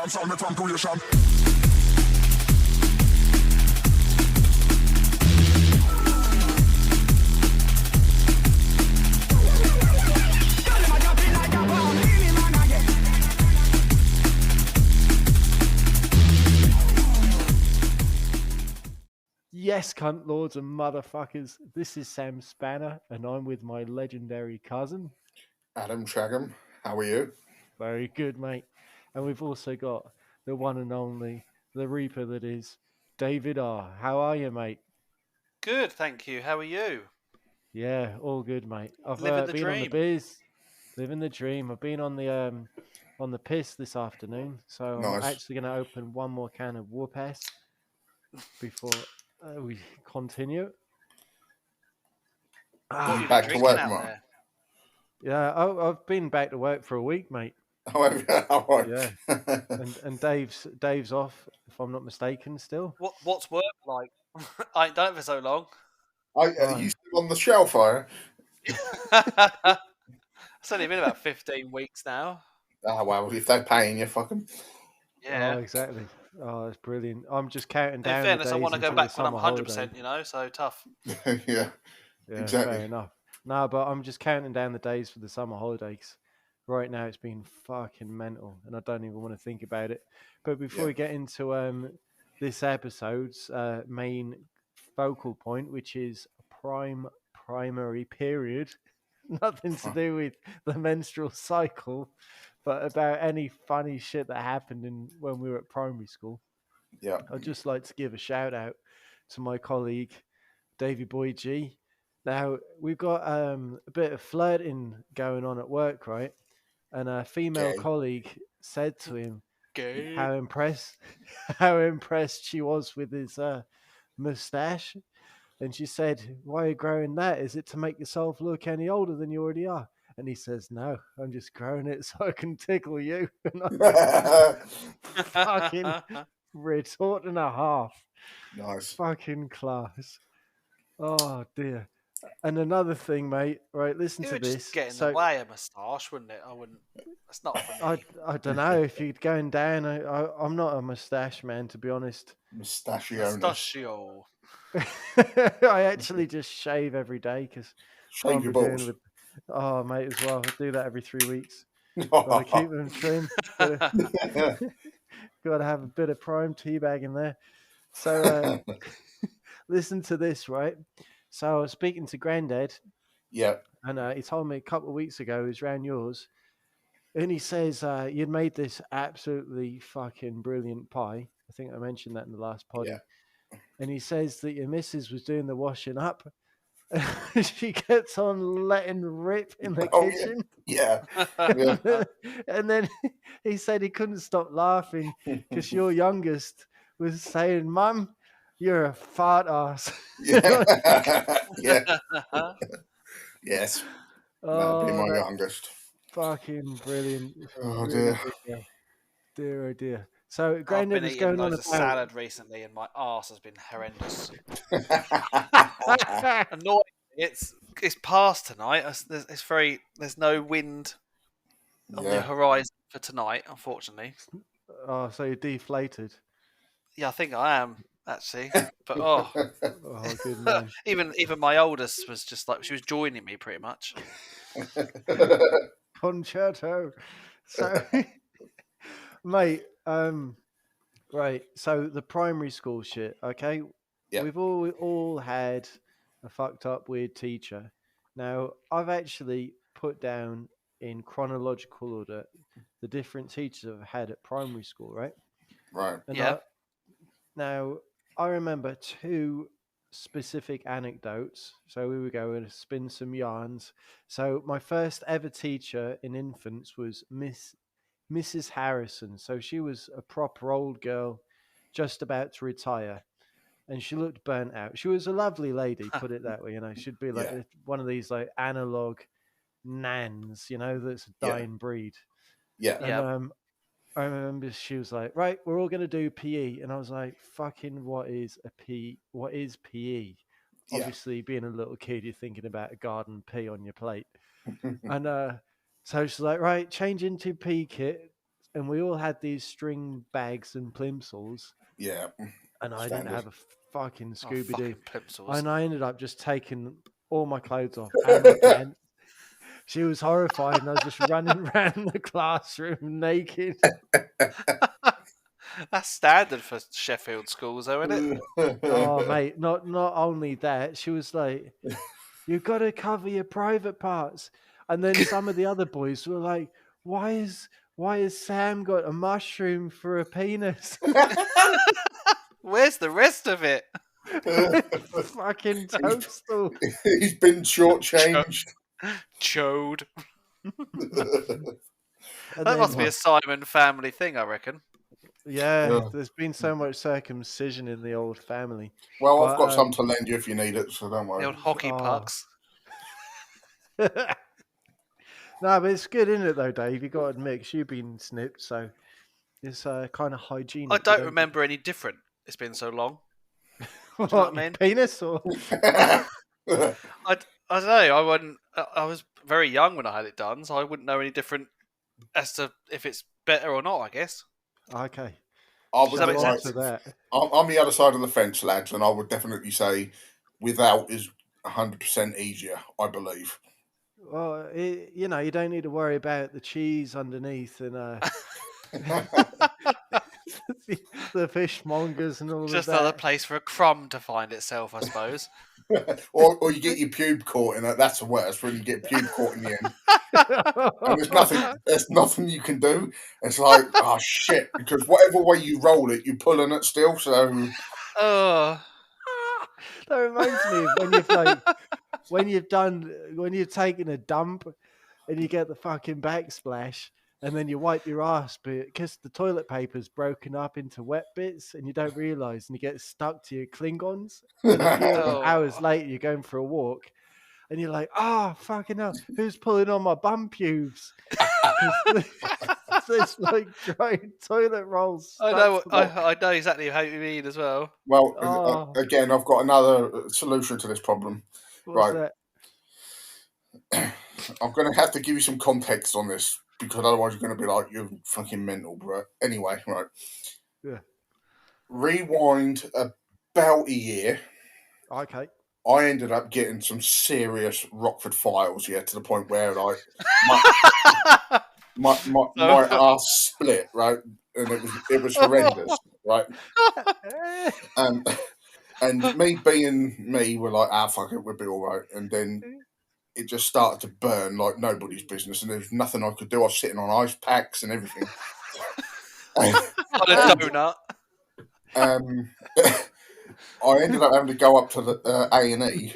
dancehall me from creation. Yes, cunt lords and motherfuckers. This is Sam Spanner, and I'm with my legendary cousin. Adam Shagem, how are you? Very good, mate. And we've also got the one and only, the Reaper that is, David R. How are you, mate? Good, thank you. How are you? Yeah, all good, mate. I've Living the been on the dream. biz, living the dream. I've been on the piss this afternoon, so I'm Nice. actually going to open one more can of whoop ass before we continue. What have you been Back to drinking work, out Mark. there? Yeah, I've been back to work for a week, mate. Oh, all right. Yeah. And Dave's off, if I'm not mistaken, still. What's work like? I ain't done it for so long. Are you still on the shelf, are you? It's only been about 15 weeks now. Oh, well, if they're paying you, fuck them. Yeah. Oh, exactly. Oh, that's brilliant. I'm just counting down In fairness, the days I want to go until the back when I'm summer 100%, holiday. you know, so tough. Yeah, Yeah, exactly. fair enough. No, but I'm just counting down the days for the summer holidays. Right now, it's been fucking mental, and I don't even want to think about it. But before Yeah. we get into this episode's main focal point, which is primary period, nothing to do with the menstrual cycle, but about any funny shit that happened when we were at primary school. Yeah. I'd just like to give a shout out to my colleague, Davy Boy G. Now, we've got a bit of flirting going on at work, right? And a female Gay. colleague said to him Gay. how impressed she was with his mustache. And she said, "Why are you growing that? Is it to make yourself look any older than you already are?" And he says, "No, I'm just growing it so I can tickle you." And fucking retort and a half. Nice. Fucking class. Oh dear. And another thing, mate. Right, listen It to would this. just get in the way of moustache, wouldn't it? I wouldn't. That's not for me. I don't know if you're going down. I'm not a mustache man, to be honest. Mustachio. I actually just shave every day because Shave your balls. Oh, mate, as well. I do that every 3 weeks. Got to keep them trim. Got to have a bit of prime tea bag in there. So listen to this, right? So I was speaking to Grandad. Yeah. And he told me a couple of weeks ago he was round yours. And he says you'd made this absolutely fucking brilliant pie. I think I mentioned that in the last pod. Yeah. And he says that your missus was doing the washing up. She kept on letting rip in the kitchen. Yeah. And then he said he couldn't stop laughing because your youngest was saying, "Mum, you're a fart ass." Yeah. Yeah. Yes. That'd be my youngest. Fucking brilliant. Oh, really dear, oh dear. So Grandad was going on about salad recently, and my arse has been horrendous. Annoying. It's past tonight. There's no wind on the horizon for tonight, unfortunately. Oh, so you're deflated. Yeah, I think I am actually. But oh good man. even my oldest was just like she was joining me pretty much. Concerto. So, mate, right. So the primary school shit. Okay, we've all had a fucked up weird teacher. Now I've actually put down in chronological order the different teachers I've had at primary school. Right. Right. And now I remember two specific anecdotes. So we were going to spin some yarns. So my first ever teacher in infants was Mrs. Harrison. So she was a proper old girl, just about to retire, and she looked burnt out. She was a lovely lady, put it that way. You know, she'd be like one of these like analog nans, you know, that's a dying breed. Yeah. And I remember she was like, "Right, we're all going to do PE." And I was like, "Fucking what is a PE? What is PE?" Yeah. Obviously, being a little kid, you're thinking about a garden pea on your plate. And so she's like, "Right, change into PE kit." and we all had these string bags and plimsolls, Yeah. and I didn't Standard. have a fucking Oh, Scooby Doo, fucking plimsolls. and I ended up just taking all my clothes off and my pants. She was horrified, and I was just running around the classroom naked. That's standard for Sheffield schools, though, isn't it? Oh, mate, not only that, she was like, "You've got to cover your private parts." And then some of the other boys were like, why has Sam got a mushroom for a penis?" Where's the rest of it? Fucking toadstool. He's been shortchanged. Chode. And That must then, be a Simon family thing, I reckon. yeah, Yeah. there's been so much circumcision in the old family. Well, I've But, got some to lend you if you need it, so don't The worry. old hockey Oh. pucks. No, but it's good, isn't it, though, Dave? You got to admit, 'cause you've been snipped, so it's kind of hygienic. I You don't remember any different. It's been so long. What, know what I your mean? penis or? I don't know. I was very young when I had it done, so I wouldn't know any different as to if it's better or not, I guess. Okay. I Does would that make right, sense? That. I'm the other side of the fence, lads, and I would definitely say without is 100% easier, I believe. Well, you don't need to worry about the cheese underneath and the fishmongers and all Just of that. another place for a crumb to find itself, I suppose. or you get your pube caught in it. That's the worst when you get pube caught in the end. And there's nothing you can do. It's like, oh shit, because whatever way you roll it, you're pulling it still. So Oh, That reminds me of when you've taken a dump and you get the fucking backsplash and then you wipe your ass because the toilet paper's broken up into wet bits and you don't realise and you get stuck to your Klingons and a few Oh. hours later you're going for a walk and you're like, fucking hell, who's pulling on my bum pubes? There's like dried toilet rolls. I know. I know exactly how you mean as well. well, again, I've got another solution to this problem. What's Right. that? I'm going to have to give you some context on this because otherwise you're going to be like, you're fucking mental, bro. Anyway, right. Yeah. Rewind about a year. Okay. I ended up getting some serious Rockford files, to the point where like my ass split, right, and it was horrendous, right. And me being me, we're like, fuck it, we'll be all right. And then it just started to burn like nobody's business, and there was nothing I could do. I was sitting on ice packs and everything. On a donut. I ended up having to go up to the A&E,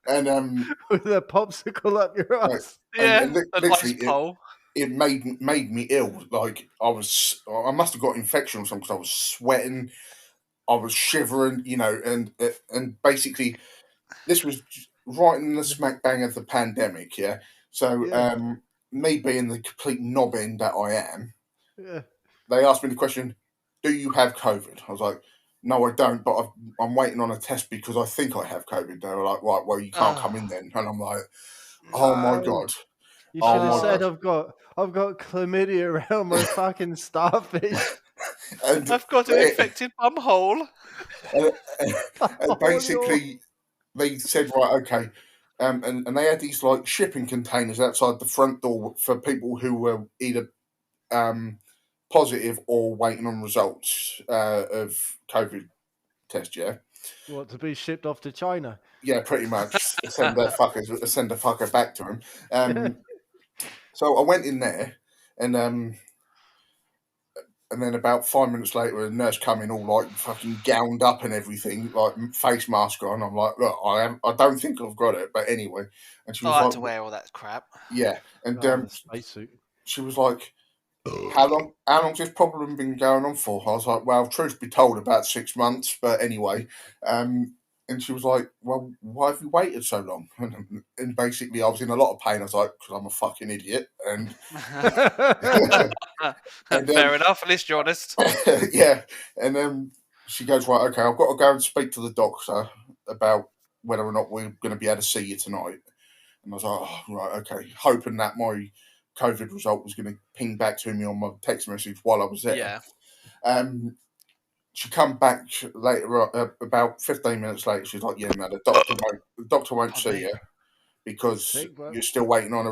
and with a popsicle up your ass. and An literally ice pole. it made me ill. Like I must have got infection or something because I was sweating, I was shivering, and basically this was right in the smack bang of the pandemic, yeah. So Yeah. me being the complete knobbin that I am, Yeah. they asked me the question, "Do you have COVID?" I was like, "No, I don't, but I'm waiting on a test because I think I have COVID." They were like, "Right, well, you can't come in then." And I'm like, "Oh my No. god." You Oh should have my said god! I've got chlamydia around my fucking starfish. And I've got an infected bum hole. and basically they said, right, okay, and they had these like shipping containers outside the front door for people who were either positive or waiting on results of COVID test. Yeah, What, to be shipped off to China? yeah, pretty much. Send the fucker back to him. So I went in there, and then about 5 minutes later, a nurse come in all like fucking gowned up and everything, like face mask on. I'm like, look, I don't think I've got it, but anyway. And she was I had like, to wear all that crap. yeah. And The spacesuit. she was like, how long's this problem been going on for? I was like, well, truth be told, about 6 months, but anyway. And she was like, well, why have you waited so long? And basically, I was in a lot of pain. I was like, because I'm a fucking idiot. And Fair enough, at least you're honest. yeah. And then she goes, right, okay, I've got to go and speak to the doctor about whether or not we're going to be able to see you tonight. And I was like, oh, right, okay, hoping that my COVID result was going to ping back to me on my text message while I was there. Yeah. She come back later, about 15 minutes later. She's like, "Yeah, no, the doctor won't see you because Sick, bro. you're still waiting on a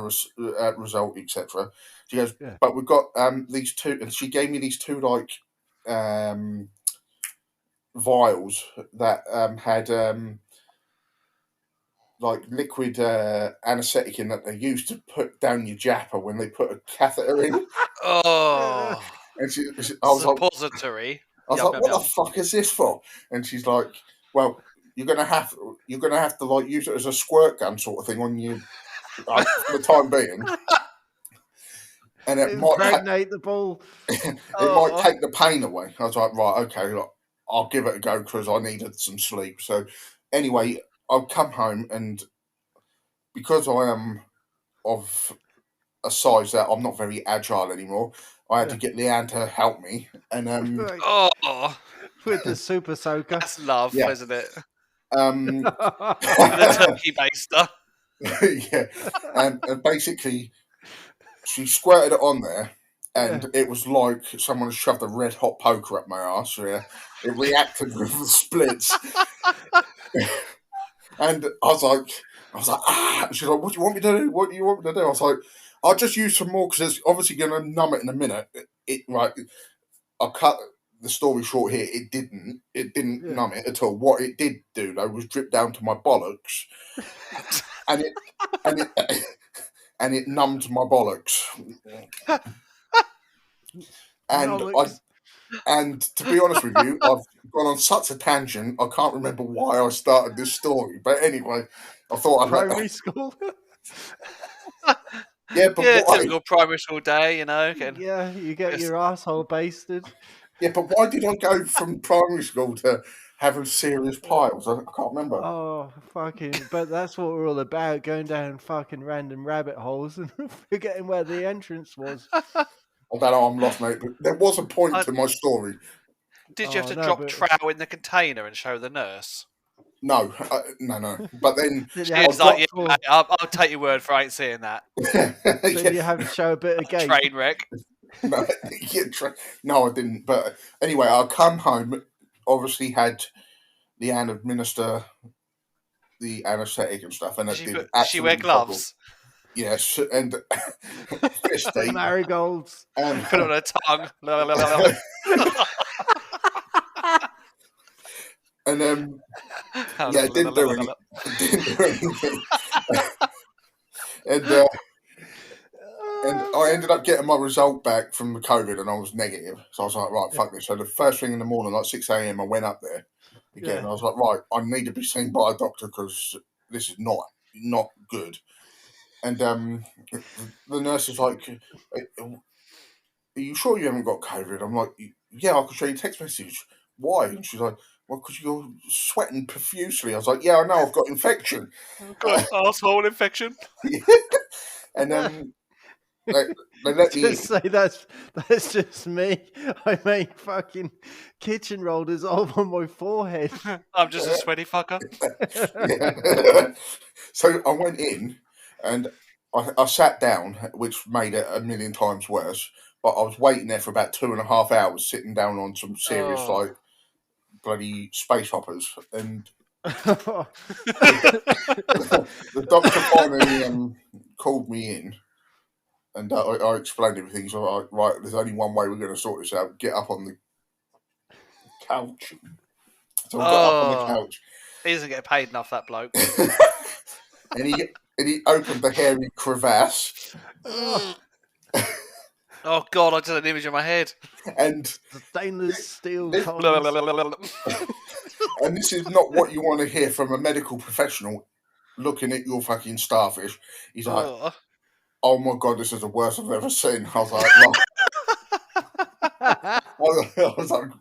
result, etc." She goes, Yeah. "But we've got these two," and she gave me these two like vials that had like liquid anaesthetic in that they used to put down your japper when they put a catheter in. Oh, And I was like, suppository. "What the fuck is this for?" And she's like, "Well, you're gonna have to like use it as a squirt gun sort of thing on you for the time being, and it might Impregnate the ball. might take the pain away." I was like, "Right, okay, look, I'll give it a go because I needed some sleep." So anyway, I'll come home, and because I am of a size that I'm not very agile anymore, I had to get Leanne to help me, and Oh, with the super soaker. that's love, Yeah. isn't it? um, The turkey baster. yeah, and basically she squirted it on there, and it was like someone had shoved a red hot poker up my ass. Yeah, it reacted with the splits, and I was like, ah. She's like, "What do you want me to do? What do you want me to do?" I was like, "I'll just use some more because it's obviously going to numb it in a minute." Right. I'll cut the story short here. It didn't numb it at all. What it did do though was drip down to my bollocks, and it numbed my bollocks. And to be honest with you, I've gone on such a tangent. I can't remember why I started this story, but anyway, I thought primary school. Yeah, but typical primary school day, you know. Yeah, you get your asshole basted. Yeah, but why did I go from primary school to having serious piles? I can't remember. Oh, fucking! But that's what we're all about: going down fucking random rabbit holes and forgetting where the entrance was. I don't know, I'm lost, mate. But there was a point to my story. Did you have to drop trowel in the container and show the nurse? No, no. But then she's like, "Yeah, mate, I'll take your word for I ain't seeing that." Then you have to show a bit of gait. Train wreck. No, I didn't. But anyway, I come home. Obviously, had Leanne administer the anaesthetic and stuff, and it did. She wear gloves. Yes, and fisty marigolds. Put it on her tongue. And yeah, it didn't do anything. And I ended up getting my result back from the COVID, and I was negative. So I was like, right, fuck this. So the first thing in the morning, like 6 a.m, I went up there again. And I was like, right, I need to be seen by a doctor because this is not good. And the nurse is like, "Are you sure you haven't got COVID?" I'm like, "Yeah, I can show you a text message." "Why?" And she's like, "Well, because you're sweating profusely." I was like, "Yeah, I know, I've got infection." I've got asshole infection. And they let me just say that's just me. I make fucking kitchen roll dissolve on my forehead. I'm just a sweaty fucker. So I went in and I sat down, which made it a million times worse. But I was waiting there for about 2.5 hours, sitting down on some serious like bloody space hoppers, and the doctor finally called me in. And I explained everything. So I, right, there's only one way we're going to sort this out. Get up on the couch. So I got up on the couch. He doesn't get paid enough, that bloke. and he opened the hairy crevasse. Oh God, I just had an image in my head. And stainless steel. And this is not what you want to hear from a medical professional looking at your fucking starfish. He's like, "Oh my God, this is the worst I've ever seen." I was like,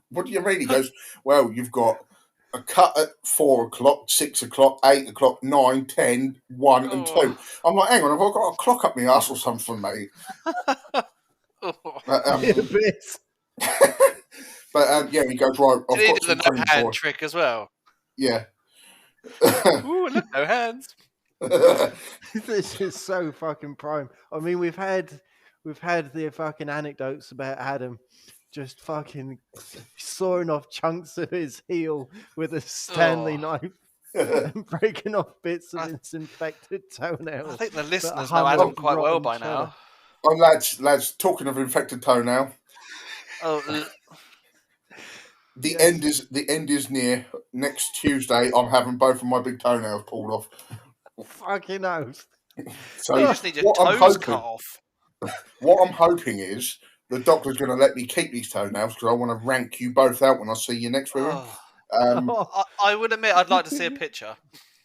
"What do you mean?" He goes, "Well, you've got a cut at 4 o'clock, 6 o'clock, 8 o'clock, 9, 10, 1 and 2. I'm like, "Hang on, have I got a clock up my ass or something, mate?" But yeah, he goes, "Right, I've got some the no hand trick as well." Yeah. Ooh, look, no hands. This is so fucking prime. I mean, we've had we've had the fucking anecdotes about Adam just fucking sawing off chunks of his heel with a Stanley knife and breaking off bits of his infected toenail. I think the that listeners hung know Adam off quite well rotten by cheddar. now. Oh, lads, talking of infected toenail, Oh, the Yes. end is near. Next Tuesday, I'm having both of my big toenails pulled off. Fucking oath. So you just need your what I'm toes cut hoping, off. what I'm hoping is the doctor's going to let me keep these toenails because I want to rank you both out when I see you next with them. Oh, I would admit I'd like to see a picture.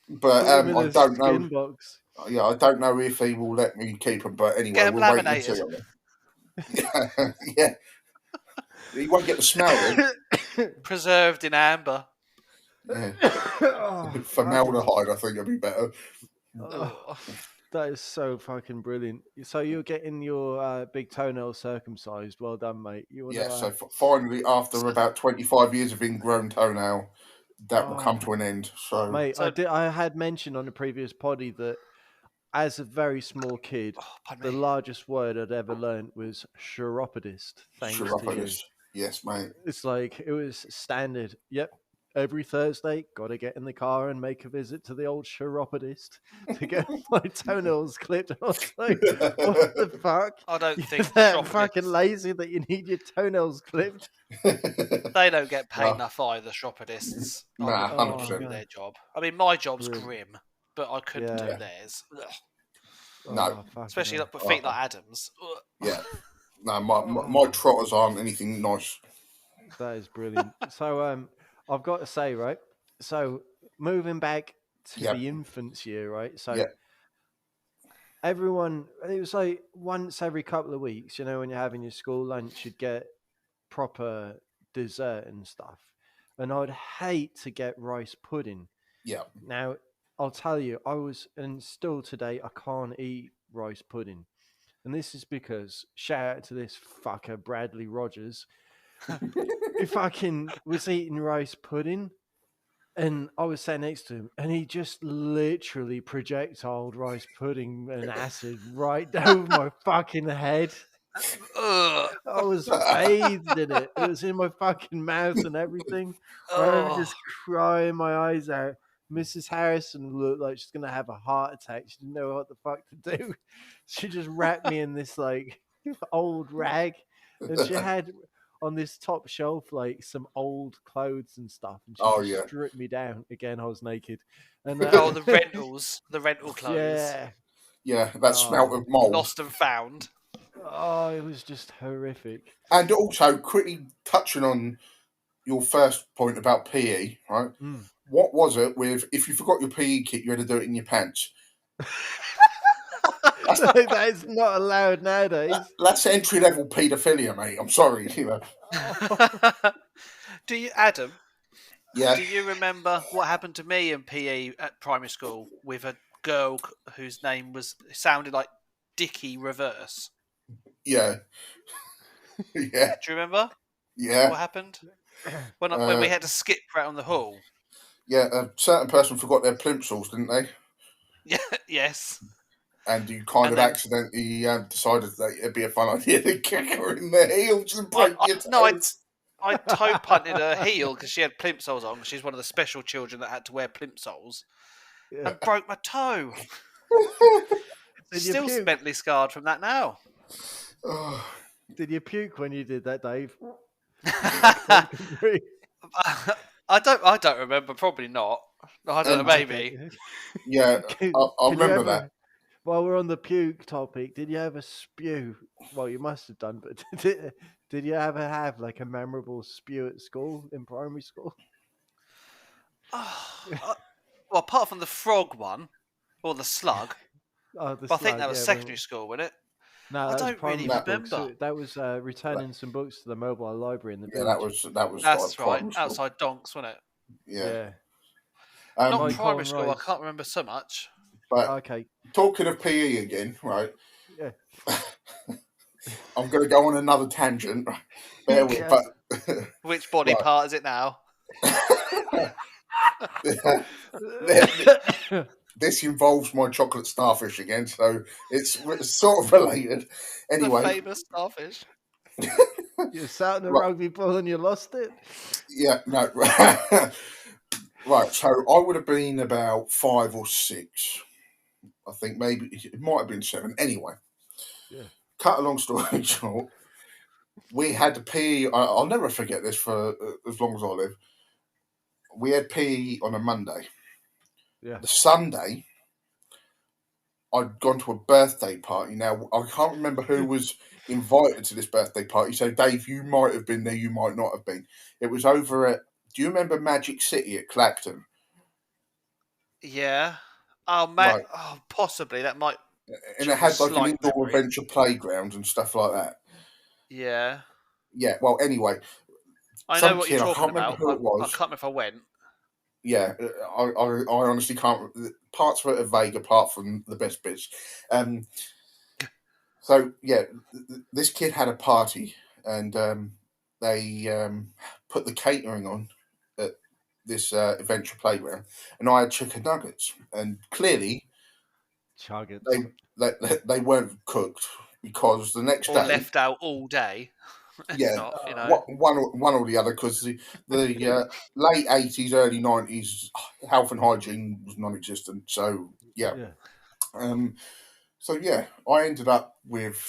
But put him in I a don't know. skin box. Yeah, I don't know if he will let me keep them. But anyway, Get 'em we'll wait and see. laminated. Yeah, you won't get the smell then. Preserved in amber. Yeah. Oh, fucking- Formaldehyde, I think, would be better. oh, that is so fucking brilliant. So you're getting your big toenail circumcised. Well done, mate. You want Yeah, to? so finally, after about 25 years of ingrown toenail, that will come to an end. So, Mate, So- I had mentioned on the previous poddy that as a very small kid, Pardon the me. largest word I'd ever learned was chiropodist. Thanks to you. chiropodist. Yes, mate. It's like it was standard. Yep. Every Thursday, gotta get in the car and make a visit to the old chiropodist to get my toenails clipped. I was like, what the fuck? I don't You're think that chiropodists- fucking lazy that you need your toenails clipped. They don't get paid No. enough either, chiropodists. Nah, I wouldn't 100%. do their job. I mean, my job's Brilliant. grim, but I couldn't Yeah. do theirs. Ugh. No. fucking Especially hell. with feet like Adam's. Ugh. Yeah. No, my trotters aren't anything nice. That is brilliant. So I've got to say, right? So moving back to Yep. the infants year, right? So Yep. everyone, it was like once every couple of weeks, you know, when you're having your school lunch, you'd get proper dessert and stuff. And I'd hate to get rice pudding. Yeah. Now, I'll tell you, and still today, I can't eat rice pudding. And this is because, shout out to this fucker, Bradley Rogers. He fucking was eating rice pudding, and I was sat next to him, and he just literally projectiled rice pudding and acid right down my fucking head. Ugh. I was bathed in it. It was in my fucking mouth and everything. I remember Oh. just crying my eyes out. Mrs. Harrison looked like she's gonna have a heart attack. She didn't know what the fuck to do. She just wrapped me in this like old rag, and she had on this top shelf like some old clothes and stuff, and she Oh, just yeah. stripped me down. Again, I was naked. And Oh, the rental clothes. yeah. Yeah, that smelt of mold. Lost and found. Oh, it was just horrific. And also, quickly touching on your first point about PE, right? Mm. What was it with if you forgot your PE kit, you had to do it in your pants? That is not allowed nowadays. That's entry level paedophilia, mate. I'm sorry. You know. Do you, Adam? Yeah. Do you remember what happened to me in PE at primary school with a girl whose name sounded like Dickie Reverse? Yeah. Yeah. Do you remember Yeah. what happened when we had to skip around the hall? Yeah. A certain person forgot their plimsolls, didn't they? Yeah. Yes. And you kind of then- accidentally decided that it'd be a fun idea to kick her in the heels and break your toes. I toe punted her heel because she had plimsolls on. She's one of the special children that had to wear plimsolls, Yeah. and broke my toe. Did you Still puke? mentally scarred from that now. Oh, Did you puke when you did that, Dave? I don't remember. Probably not. I don't know. Maybe. yeah, I remember that. While we're on the puke topic, did you ever spew? Well, you must have done, but did you ever have like a memorable spew at school in primary school? Well, apart from the frog one or the slug, Oh, the but I think slug, that was yeah, secondary school, wasn't it? No, I that was don't really primary school. remember. That was returning some books to the mobile library in the Yeah, village. that was That's like right. primary school. Outside Donks, wasn't it? Yeah. Not Like primary Colin school. Rice. I can't remember so much. But Okay. talking of PE again, right? Yeah. I'm going to go on another tangent. Bear with, Yes. but Which body Right. part is it now? this involves my chocolate starfish again, so it's sort of related. The Anyway, famous starfish. You sat on a Right. rugby ball and you lost it. yeah, no. Right, so I would have been about 5 or 6. I think maybe it might have been 7. Anyway, Yeah. cut a long story short, we had PE. I'll never forget this for as long as I live. We had PE on a Monday. Yeah. The Sunday, I'd gone to a birthday party. Now, I can't remember who was invited to this birthday party. So, Dave, you might have been there, you might not have been. It was over at, do you remember Magic City at Clacton? Yeah. Oh, Right. oh, possibly. That might And it jog a had like an slight indoor memory. adventure playground and stuff like that. Yeah. Yeah, well, anyway, I know some what you're kid, I talking can't remember about. who it I was. can't remember if I went. Yeah, I honestly can't. Parts of it are vague apart from the best bits. So yeah, this kid had a party, and they put the catering on at this adventure playground, and I had chicken nuggets, and clearly Chuggets. they weren't cooked because the next Or day, left out all day. It's yeah, not, you know. one or the other, because the late 80s, early 90s, health and hygiene was non-existent. So yeah, Yeah. so yeah, I ended up with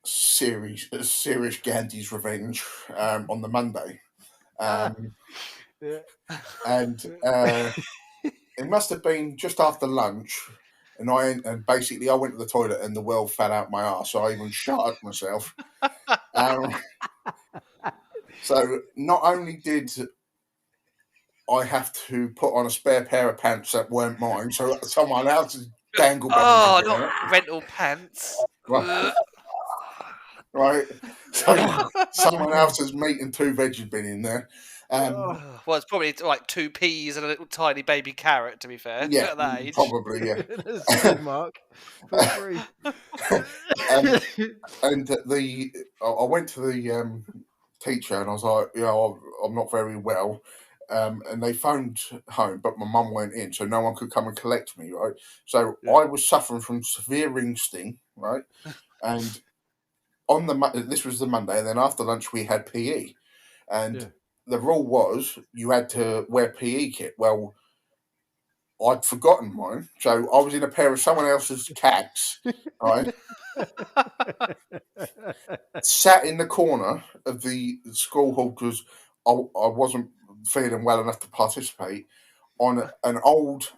serious Gandhi's revenge on the Monday, Yeah. and it must have been just after lunch. And basically I went to the toilet and the world fell out my arse. So I even shat myself. Um, so not only did I have to put on a spare pair of pants that weren't mine, so someone else's dangleberries Oh, had been not on rental pants. it. Right. So someone else's meat and 2 veg had been in there. Oh, Well, it's probably like 2 peas and a little tiny baby carrot, to be fair, Yeah, at that age. probably, yeah. a skid mark for free. And I went to the teacher and I was like, I'm not very well. And they phoned home, but my mum went in, so no one could come and collect me, right? So Yeah. I was suffering from severe ring sting, right? And this was the Monday, and then after lunch we had PE, and Yeah. the rule was you had to wear PE kit. Well, I'd forgotten mine, so I was in a pair of someone else's cats, right? Sat in the corner of the school hall because I wasn't feeling well enough to participate. On an old,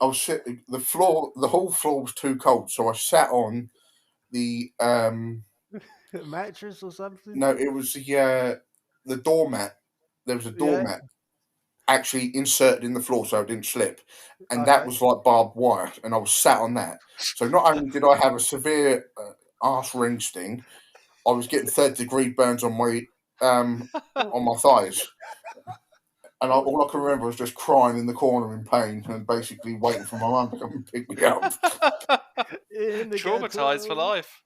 I was sitting the floor. The whole floor was too cold, so I sat on the Mattress or something? no, it was the doormat. There was a Yeah. doormat actually inserted in the floor so it didn't slip, and that Okay. was like barbed wire, and I was sat on that. So not only did I have a severe arse ring sting, I was getting 3rd-degree burns on my thighs, and all I can remember was just crying in the corner in pain and basically waiting for my mum to come and pick me up. In the Traumatized for ghetto. life.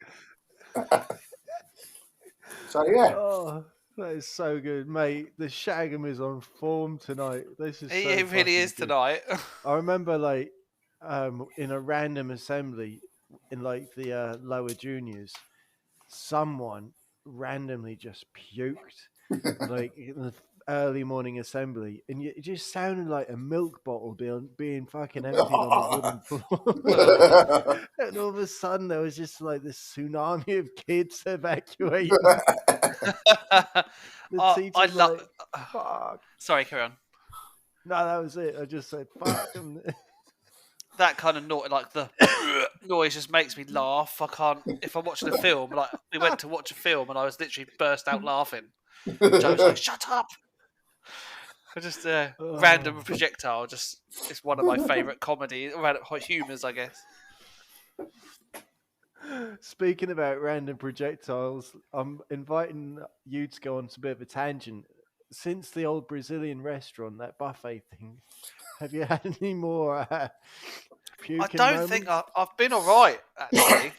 So yeah, Oh, that is so good, mate. The Shagem is on form tonight. This is so It really fucking is good. tonight. I remember, like, in a random assembly in like the lower juniors, someone randomly just puked, like in the early morning assembly, and it just sounded like a milk bottle being fucking emptied on the wooden floor. And all of a sudden, there was just like this tsunami of kids evacuating. The I teacher's love. like, "Fuck." Sorry, carry on. No, that was it. I just said, "Fuck." That kind of noise, like the noise, just makes me laugh. I can't. If I'm watching a film, like we went to watch a film, and I was literally burst out laughing. Joe was like, "Shut up!" I just random Oh. projectile. Just it's one of my favourite comedy, random humours, I guess. Speaking about random projectiles, I'm inviting you to go on to a bit of a tangent. Since the old Brazilian restaurant, that buffet thing, have you had any more I puking don't think moments? I've been all right actually.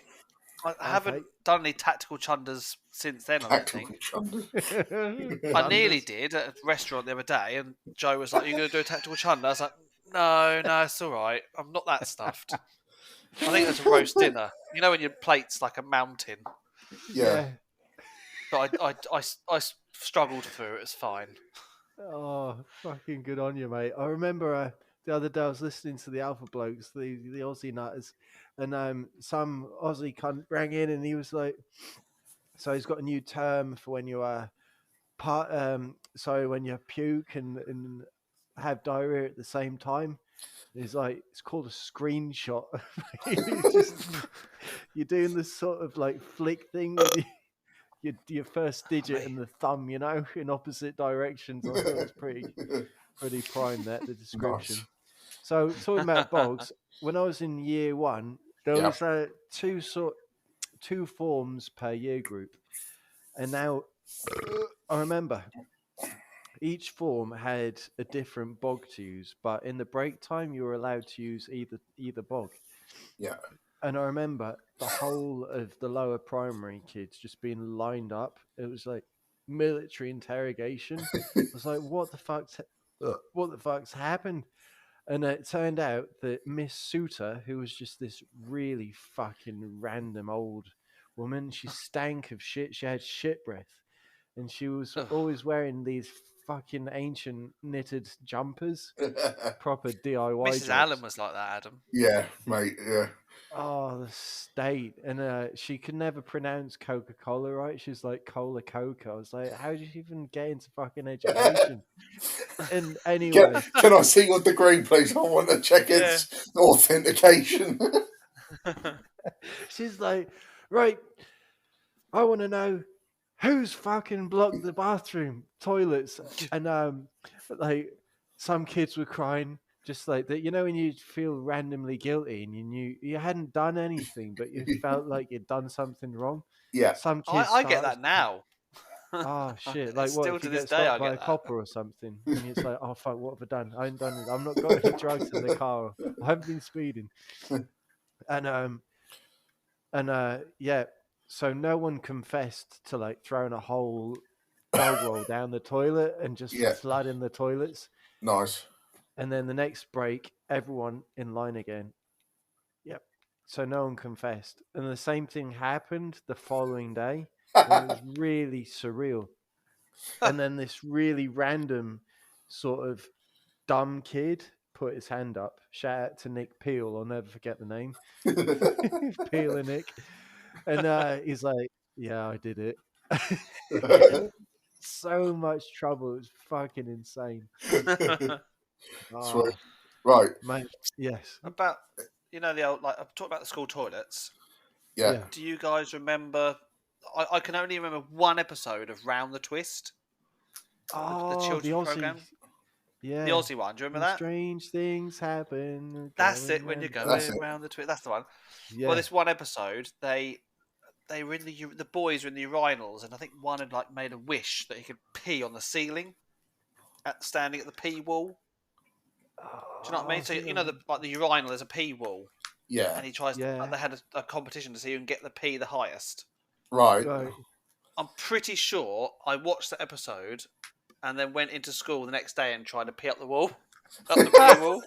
I haven't Okay. done any tactical chunders since then. I don't think. I nearly Chunders. did at a restaurant the other day, and Joe was like, "You're going to do a tactical chunder?" I was like, No, it's all right. I'm not that stuffed. I think it's a roast dinner. You know when your plate's like a mountain, Yeah. but I struggled through it. It's fine. Oh, fucking good on you, mate. I remember the other day I was listening to the Alpha Blokes, the Aussie nutters, and some Aussie cunt rang in and he was like, so he's got a new term for when you when you puke and have diarrhea at the same time. He's like, it's called a screenshot. It's just you're doing this sort of like flick thing with your first digit and the thumb, in opposite directions. I thought it was pretty prime that the description. Nice. So talking about bogs, when I was in year one, there Yeah. was two forms per year group, and now I remember each form had a different bog to use, but in the break time you were allowed to use either bog. Yeah. And I remember the whole of the lower primary kids just being lined up. It was like military interrogation. I was like, what the fuck's happened? And it turned out that Miss Suter, who was just this really fucking random old woman, she stank of shit. She had shit breath. And she was Ugh. always wearing these fucking ancient knitted jumpers, proper DIY Mrs. jobs. Allen was like that, Adam. Yeah, mate. Yeah. Oh, the state. And she could never pronounce Coca-Cola right. She's like Cola Coca. I was like, how did you even get into fucking education? And anyway, Can I see your degree, please? I want to check its authentication. she's like, right, I want to know who's fucking blocked the bathroom toilets. And like some kids were crying. Just like that, when you feel randomly guilty and you knew you hadn't done anything, but you felt like you'd done something wrong. Yeah. Some kids I get that now. Oh shit! Like what Still if to you this get day, I stopped by a get that. copper or something, and it's like, oh fuck, what have I done? I ain't done it. I'm not got any drugs in the car. I haven't been speeding. And yeah, so no one confessed to like throwing a whole dog roll down the toilet and just Yeah. flooding the toilets. Nice. And then the next break, everyone in line again. Yep. So no one confessed. And the same thing happened the following day. And it was really surreal. And then this really random sort of dumb kid put his hand up. Shout out to Nick Peel. I'll never forget the name. Peel and Nick. And he's like, yeah, I did it. So much trouble. It was fucking insane. Sweet. Right. Mate, yes. About the old, like, I'm talking about the school toilets. Yeah. Do you guys remember? I can only remember one episode of Round the Twist. Oh, the children's Aussie. program. Yeah. The Aussie one. Do you remember that? Strange things happen. That's it. When you're going round the twist. That's the one. Yeah. Well, this one episode, they were in the boys were in the urinals, and I think one had like made a wish that he could pee on the ceiling, standing at the pee wall. Do you know what I mean? So the urinal is a pee wall. Yeah. And he tries. Yeah. They had a competition to see who can get the pee the highest. Right. I'm pretty sure I watched that episode, and then went into school the next day and tried to pee up the wall, up the pee wall.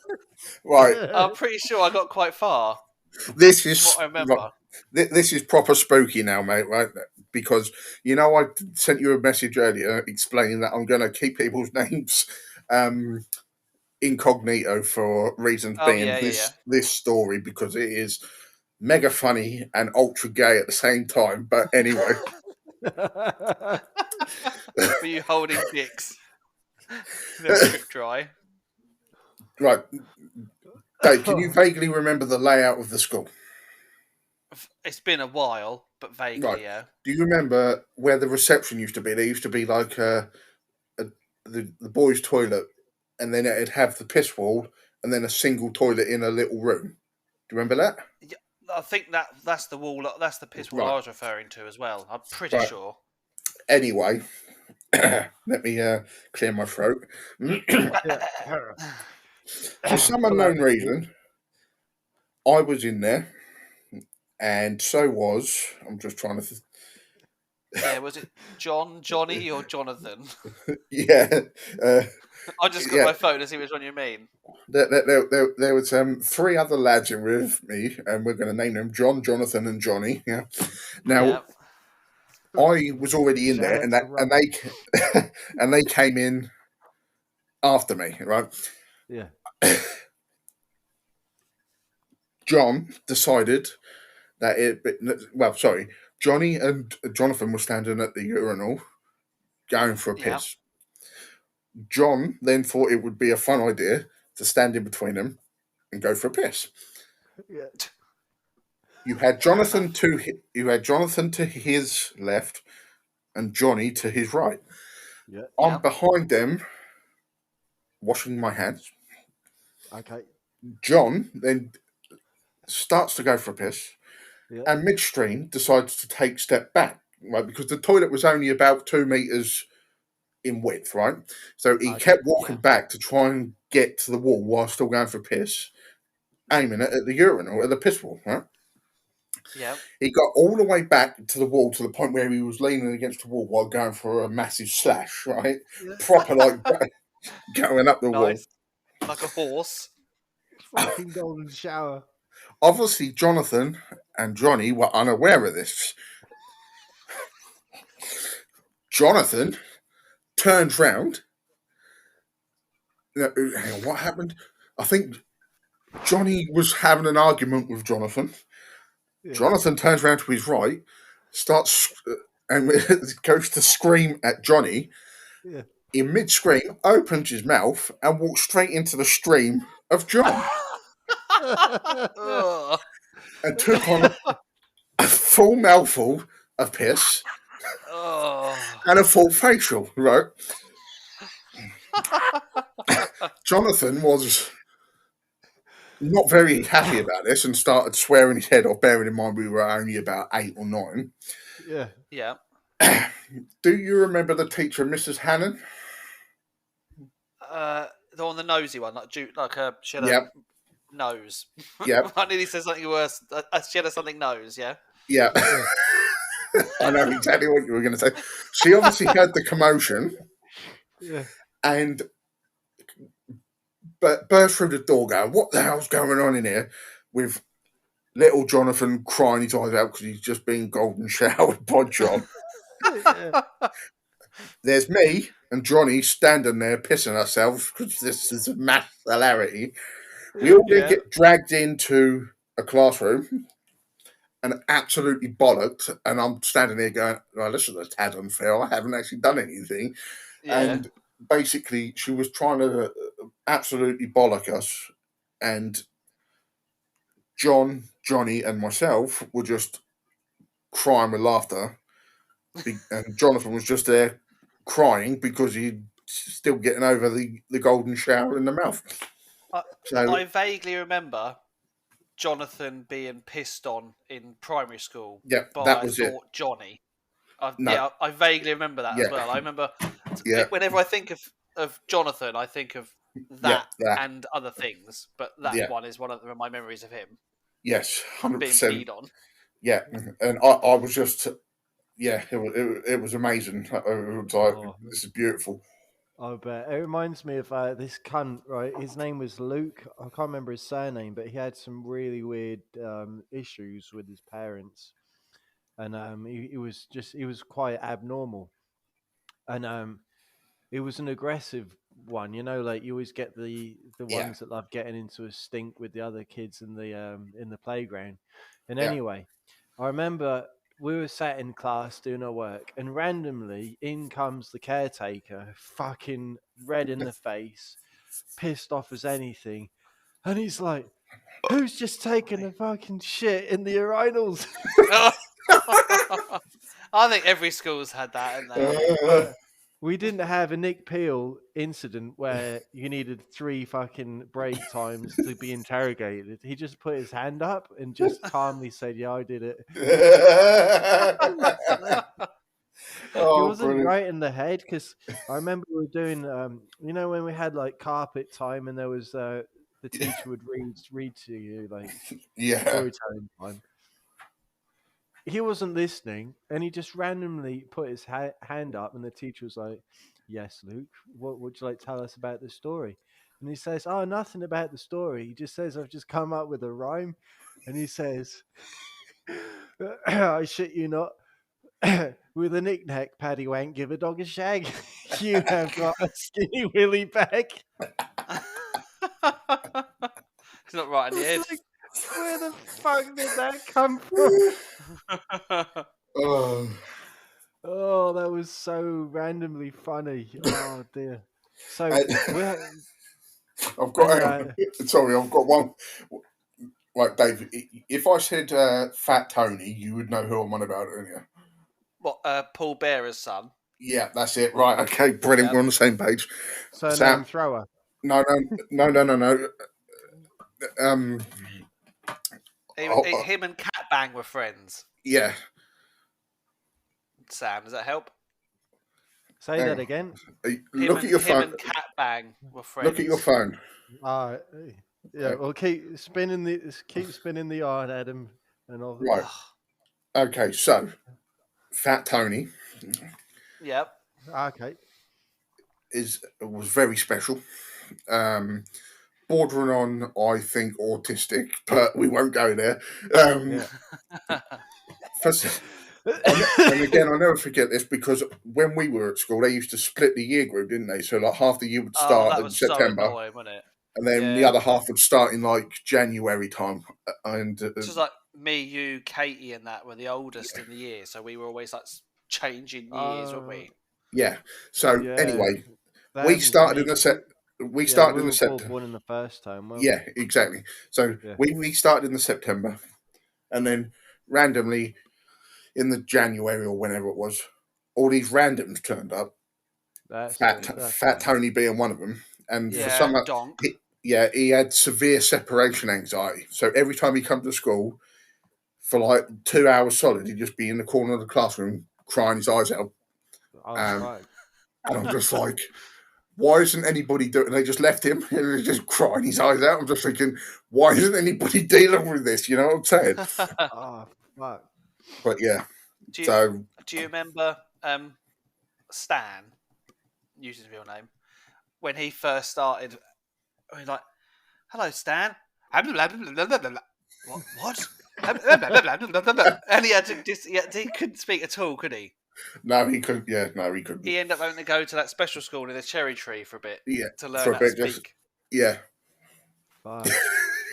Right. I'm pretty sure I got quite far. This is what I remember. This is proper spooky now, mate. Right? Because I sent you a message earlier explaining that I'm going to keep people's names incognito for reasons being this story, because it is mega funny and ultra gay at the same time. But anyway. Were you holding dicks? They're quick dry. Right. Dave, can you vaguely remember the layout of the school? It's been a while, but vaguely, right. Yeah. Do you remember where the reception used to be? There used to be like the boys' toilet, and then it'd have the piss wall, and then a single toilet in a little room. Do you remember that? Yeah, I think that's the wall. That's the piss wall I was referring to as well. I'm pretty sure. Anyway, let me clear my throat. For some unknown reason, I was in there, and so was. I'm just trying to. Yeah, was it John, Johnny, or Jonathan? Yeah, I just got yeah. my phone to see which one you mean. There was 3 other lads in with me, and we're going to name them John, Jonathan, and Johnny. Yeah. Now Yeah. I was already in Shout there, out and to that and Rum. and they came in after me. Right. Yeah. John decided that sorry, Johnny and Jonathan were standing at the urinal going for a Yeah. piss. John then thought it would be a fun idea to stand in between them and go for a piss. Yeah. You had Jonathan to his left and Johnny to his right. Yeah. I'm Yeah. behind them, washing my hands. Okay. John then starts to go for a piss, Yeah. and midstream decides to take a step back, right? Because the toilet was only about 2 meters in width, right? So he Okay. kept walking back to try and get to the wall while still going for a piss, aiming it at the urinal, at the piss wall, right? Yeah. He got all the way back to the wall to the point where he was leaning against the wall while going for a massive slash, right? Yeah. Proper like going up the wall. Nice. Like a horse. Fucking golden shower. Obviously, Jonathan and Johnny were unaware of this. Jonathan turns round. Hang on, what happened? I think Johnny was having an argument with Jonathan. Yeah. Jonathan turns round to his right, starts and goes to scream at Johnny. Yeah. In mid-scream, opens his mouth and walks straight into the stream of John Ugh. and took on a full mouthful of piss Oh. and a full facial, right? Jonathan was not very happy about this and started swearing his head off, bearing in mind we were only about 8 or 9. Yeah. Yeah. Do you remember the teacher, Mrs. Hannon? The one, the nosy one, she had a Yep, nose. yep, I nearly said something worse. She had a something nose. Yeah. yeah. Yeah. I know exactly what you were going to say. She obviously heard the commotion Yeah. and burst through the door going, what the hell's going on in here? With little Jonathan crying his eyes out because he's just been golden showered by John. Yeah. There's me and Johnny standing there pissing ourselves because this is a mass hilarity. We all then Yeah. get dragged into a classroom and absolutely bollocked. And I'm standing there going, well, this is a tad unfair. I haven't actually done anything. Yeah. And basically, she was trying to absolutely bollock us. And John, Johnny, and myself were just crying with laughter. And Jonathan was just there crying because he's still getting over the golden shower in the mouth. So, I vaguely remember Jonathan being pissed on in primary school yeah, by, that I was it. thought, Johnny. No, I vaguely remember that as yeah, well. I remember yeah, whenever I think of Jonathan, I think of yeah, that that, and other things, but that yeah, one is one of my memories of him yes, being 100%. peed on. Yeah, and I was just, yeah, it was amazing. It was like, Oh, this is beautiful. I bet. It reminds me of this cunt, right? His name was Luke. I can't remember his surname, but he had some really weird issues with his parents. And he was quite abnormal. And it was an aggressive one, like you always get the Yeah, ones that love getting into a stink with the other kids in the playground. And yeah, anyway, I remember we were sat in class doing our work, and randomly in comes the caretaker, fucking red in the face, pissed off as anything, and he's like, "Who's just taken a fucking shit in the urinals?" I think every school's had that, haven't they? We didn't have a Nick Peel incident where you needed 3 fucking break times to be interrogated. He just put his hand up and just calmly said, "Yeah, I did it." He oh, wasn't brilliant. right in the head because I remember we were doing, when we had like carpet time and there was the teacher would read to you like Yeah, storytelling time. he wasn't listening, and he just randomly put his hand up, and the teacher was like, "Yes, Luke, what would you like to tell us about the story?" And he says, "Oh, nothing about the story." He just says, "I've just come up with a rhyme," and he says, "I shit you not." With a knick-knack, Paddy Wank, give a dog a shag. You have got a skinny willy back. It's not right in the head. It's like, where the fuck did that come from? Oh, Oh, that was so randomly funny. Oh dear. So and we're I've got. uh, Sorry, I've got one. Right, Dave. If I said Fat Tony, you would know who I'm on about, don't you? What? Paul Bearer's son. Yeah, that's it. Right. Okay. Brilliant. Yep. We're on the same page. surname Thrower. No. Um. Him and Cat Bang were friends. Yeah. Sam, does that help? Say Hang that on. again. Look at your Him phone. and Cat Bang were friends. Look at your phone. Yeah. Well, keep spinning the yarn, Adam, and I'll. Right. Okay. So, Fat Tony Yep. Okay. was very special. Bordering on, I think, autistic, but we won't go there. Yeah. And again, I'll never forget this because when we were at school, they used to split the year group, didn't they? So like half the year would start that in was so September, annoying, wasn't it? and then the Yeah. other half would start in like January time. And This was like me, you, Katie, and that were the oldest in the year, so we were always like changing years, weren't we? yeah. So Yeah. anyway, That we happened to started me. in the set. We Yeah, started we in were the all September. born in the first term. Yeah, exactly. So Yeah. we started in the September, and then randomly in the January or whenever it was, all these randoms turned up. That's Fat Tony being one of them, and for Yeah, some, donk. he had severe separation anxiety. So every time he come to school, for like 2 hours solid, he'd just be in the corner of the classroom crying his eyes out. Right. And I'm just like, why isn't anybody doing? They just left him and he was just crying his eyes out. I'm just thinking, why isn't anybody dealing with this? You know what I'm saying? Oh fuck. But yeah, Do you remember Stan, use his real name, when he first started? I mean, like, hello, Stan. What? And he had to he couldn't speak at all, could he? no, he couldn't. Yeah, no, he couldn't. He ended up having to go to that special school in the cherry tree for a bit to learn for a how bit, to speak. yeah. Fuck.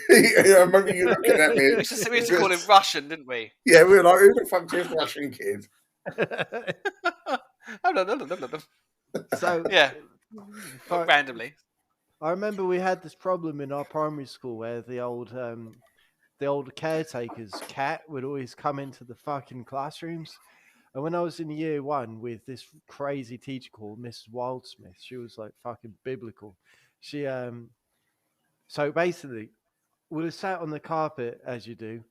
I remember you looking at me. We used to call him Russian, didn't we? Yeah, we were like, who the fuck's this Russian kid? So yeah, randomly. I remember we had this problem in our primary school where the old caretaker's cat would always come into the fucking classrooms. And when I was in year one with this crazy teacher called Mrs. Wildsmith, she was like fucking biblical. She so basically we were sat on the carpet as you do,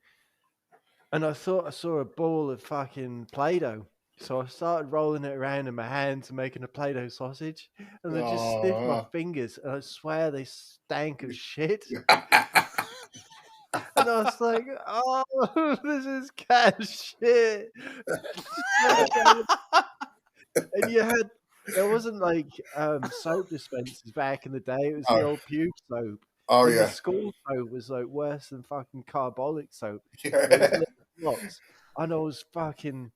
and I thought I saw a ball of fucking Play-Doh. So I started rolling it around in my hands and making a Play-Doh sausage, and I just sniffed my fingers, and I swear they stank of shit. And I was like, "Oh, this is cat shit." And there wasn't like soap dispensers back in the day. It was the old pube soap. Oh And yeah. the school soap was like worse than fucking carbolic soap. Yeah. There was little drops. And I was fucking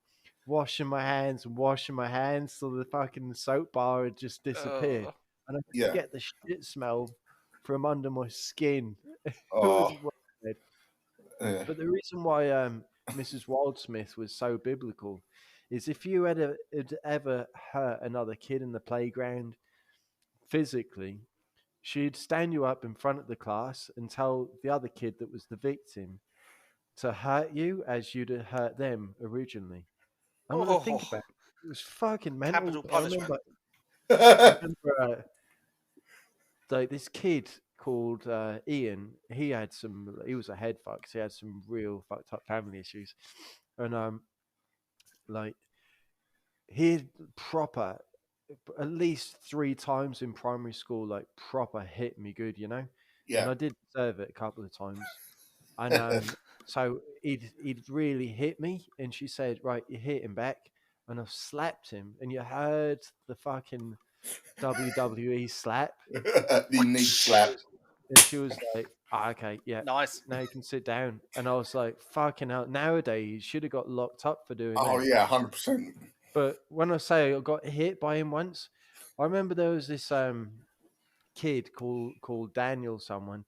washing my hands till the fucking soap bar had just disappeared. And I could get the shit smell from under my skin. It was weird. Yeah. But the reason why Mrs. Wildsmith was so biblical is if you had ever hurt another kid in the playground physically, she'd stand you up in front of the class and tell the other kid that was the victim to hurt you as you'd hurt them originally. I mean, think about it. It was fucking mental. Capital punishment. I remember like this kid called Ian. He was a head fuck. So he had some real fucked up family issues, and like he proper at least 3 times in primary school, like proper hit me good, you know. Yeah. And I did deserve it a couple of times. And so he'd really hit me, and she said, "Right, you hit him back," and I slapped him, and you heard the fucking WWE slap, The knee slap. and she was like, "Okay, yeah, Nice. now you can sit down." And I was like, "Fucking hell!" Nowadays, you should have got locked up for doing Oh that. yeah, 100%. But when I say I got hit by him once, I remember there was this kid called Daniel, someone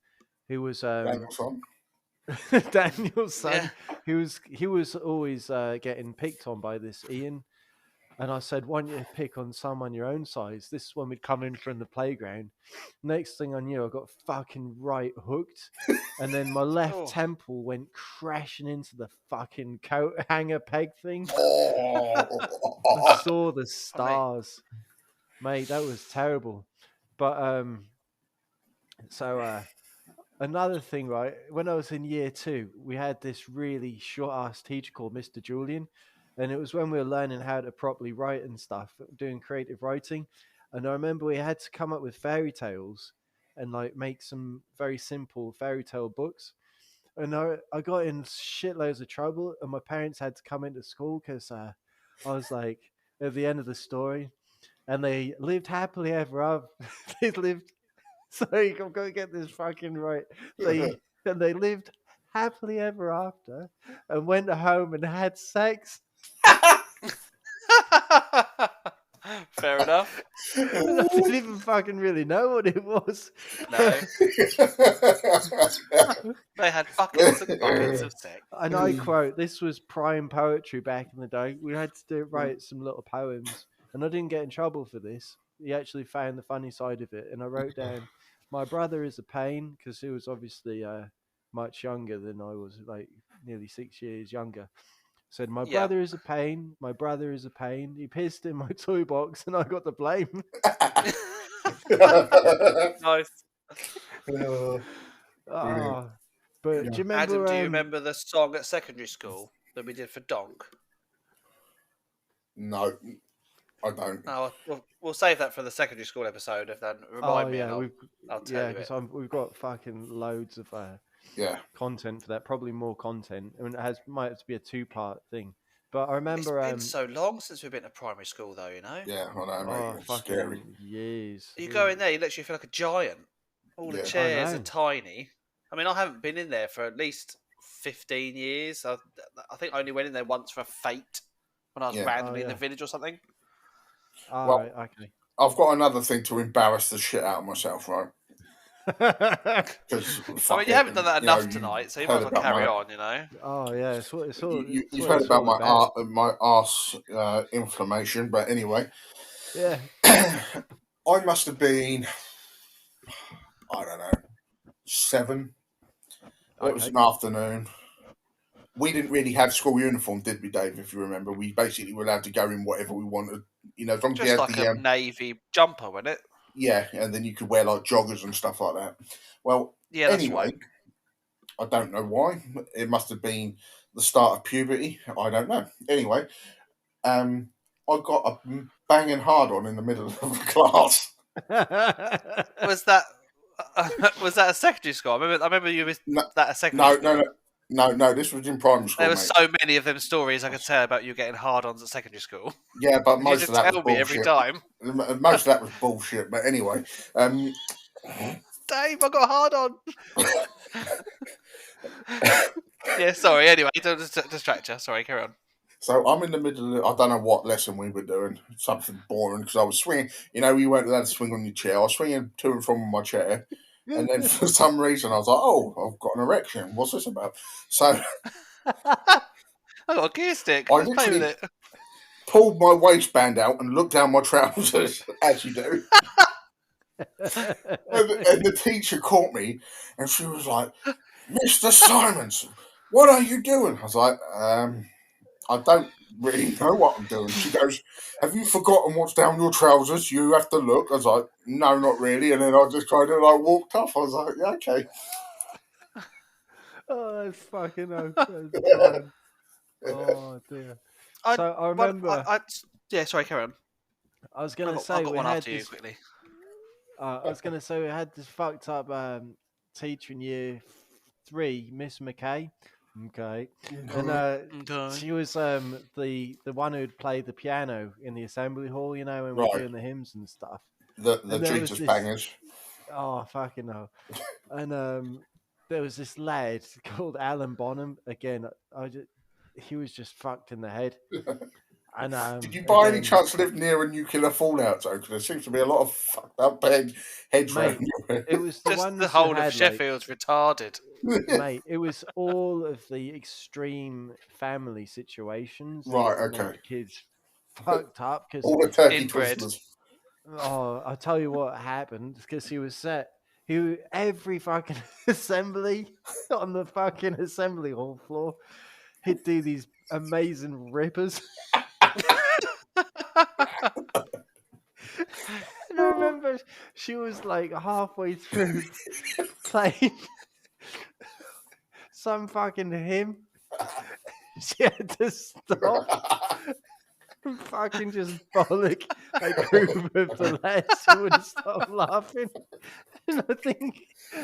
who was Danielson. Daniel's son. Yeah. He was always getting picked on by this Ian. And I said, "Why don't you pick on someone your own size?" This is when we'd come in from the playground. Next thing I knew, I got fucking right hooked. And then my left Oh. temple went crashing into the fucking coat hanger peg thing. Oh. I saw the stars. Mate, that was terrible. But so another thing, right? When I was in year 2, we had this really short-ass teacher called Mr. Julian, and it was when we were learning how to properly write and stuff, doing creative writing. And I remember we had to come up with fairy tales and like make some very simple fairy tale books. And I got in shitloads of trouble, and my parents had to come into school because I was like at the end of the story, and they lived happily ever after. They lived. Sorry, I'm going to get this fucking right. They lived happily ever after, and went home and had sex. Fair enough. And I didn't even fucking really know what it was. No. They had buckets and buckets of sex. And I quote, "This was prime poetry back in the day. We had to write some little poems, and I didn't get in trouble for this. He actually found the funny side of it, and I wrote down, 'My brother is a pain,' because he was obviously much younger than I was, like nearly 6 years younger. Said, 'My Yeah. brother is a pain. My brother is a pain. He pissed in my toy box, and I got the blame.'" Nice. Oh, but Yeah. do you remember? Adam, do you remember the song at secondary school that we did for Donk? No, I don't. No, we'll save that for the secondary school episode. If that remind me, and I'll tell you it. because we've got fucking loads of Yeah. content for that. Probably more content. I mean, might have to be a 2-part thing. But I remember, It's been so long since we've been to primary school, though. You know. Yeah, I know, mate. It's fucking scary. years. You go in there, you literally feel like a giant. All the Yeah. chairs I are know. tiny. I mean, I haven't been in there for at least 15 years. I think I only went in there once for a fate when I was Yeah. randomly Oh, in the yeah. village or something. All Well- right, okay. I've got another thing to embarrass the shit out of myself, right? Because I mean, you haven't done that enough tonight, so you might as well carry on. You know. Oh yeah, it's what it's all. it's You've what heard it's about all my arse inflammation, but anyway, Yeah. I must have been, I don't know, 7. It was Okay. an afternoon. We didn't really have school uniform, did we, Dave? If you remember, we basically were allowed to go in whatever we wanted. You know, as long as we Just had like the a navy jumper, wasn't it? yeah, and then you could wear like joggers and stuff like that. Well, Yeah, that's anyway, right. I don't know why. It must have been the start of puberty. I don't know. Anyway, I got a banging hard on in the middle of the class. Was that a secondary school? I remember you was No, that a secondary school. No. This was in primary school, There were mate. so many of them stories I could tell about you getting hard-ons at secondary school. Yeah, but You most just of that was tell me every bullshit. time. Most of that was bullshit. But anyway, Dave, I got a hard-on. Yeah, sorry. Anyway, don't distract you. Sorry, carry on. so I'm in the middle of, I don't know what lesson we were doing, something boring, because I was swinging, you know, you weren't allowed to swing on your chair. I was swinging to and from my chair, and then for some reason I was like, oh, I've got an erection. What's this about? So I got a gear stick. I Let's play with literally it. pulled my waistband out and looked down my trousers, as you do. And the teacher caught me, and she was like, Mr. Simons, what are you doing? I was like, I don't really know what I'm doing. She goes, have you forgotten what's down your trousers? You have to look. I was like, no, not really. And then I just kind of like walked off. I was like, yeah, okay. Oh, that's fucking fine. Oh dear. So I remember. Yeah, sorry, carry on. I was I've gonna got say we one had after you this. quickly. I was gonna say we had this fucked up teacher in year 3, Miss McKay. Okay. And Okay. she was the one who'd play the piano in the assembly hall, when we're Right. doing the hymns and stuff. The And there was Jesus this bangers. oh fucking hell. And there was this lad called Alan Bonham. Again, he was just fucked in the head. And Did you by any again, chance live near a nuclear fallout zone? Because there seems to be a lot of fucked up heads mate, around you. it was the Just ones the who whole of had Sheffield's retarded. mate, it was all of the extreme family situations Right, that make okay. kids fucked up because All the turkey Inbred. twisters. I'll tell you what happened because he was set. Every fucking assembly on the fucking assembly hall floor, he'd do these amazing rippers. And I remember she was like halfway through playing some fucking hymn. She had to stop and fucking just bollock a group of the lads who wouldn't stop laughing. And I think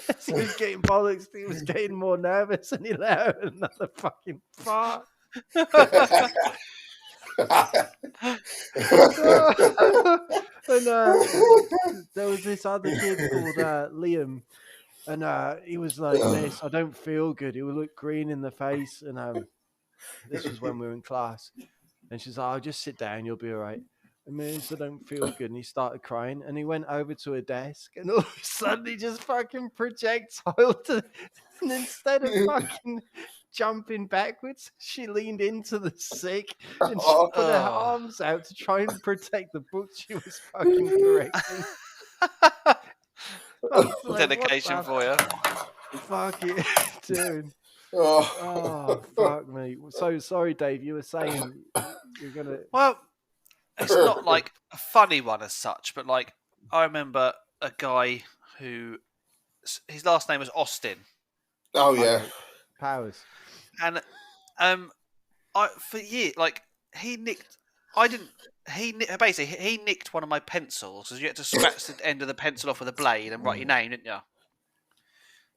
as he was getting bollocks, he was getting more nervous and he let out another fucking fart. And there was this other kid called Liam, and he was like, "Miss, I don't feel good." He would look green in the face, and this was when we were in class. And she's like, "Oh, just sit down, you'll be all right." And Miss, I don't feel good. And he started crying, and he went over to a desk, and all of a sudden he just fucking projectiled to, and instead of fucking jumping backwards, she leaned into the sick and she put her arms out to try and protect the book she was fucking correcting. Like, Dedication for you. Fuck it, dude. Oh. Oh, fuck me. So sorry, Dave. You were saying you're gonna. Well, it's not like a funny one as such, but like I remember a guy who his last name was Austin, Oh yeah. Okay. Powers. and I for years like he nicked. I didn't. Basically he nicked one of my pencils because you had to scratch the end of the pencil off with a blade and write your name, didn't you?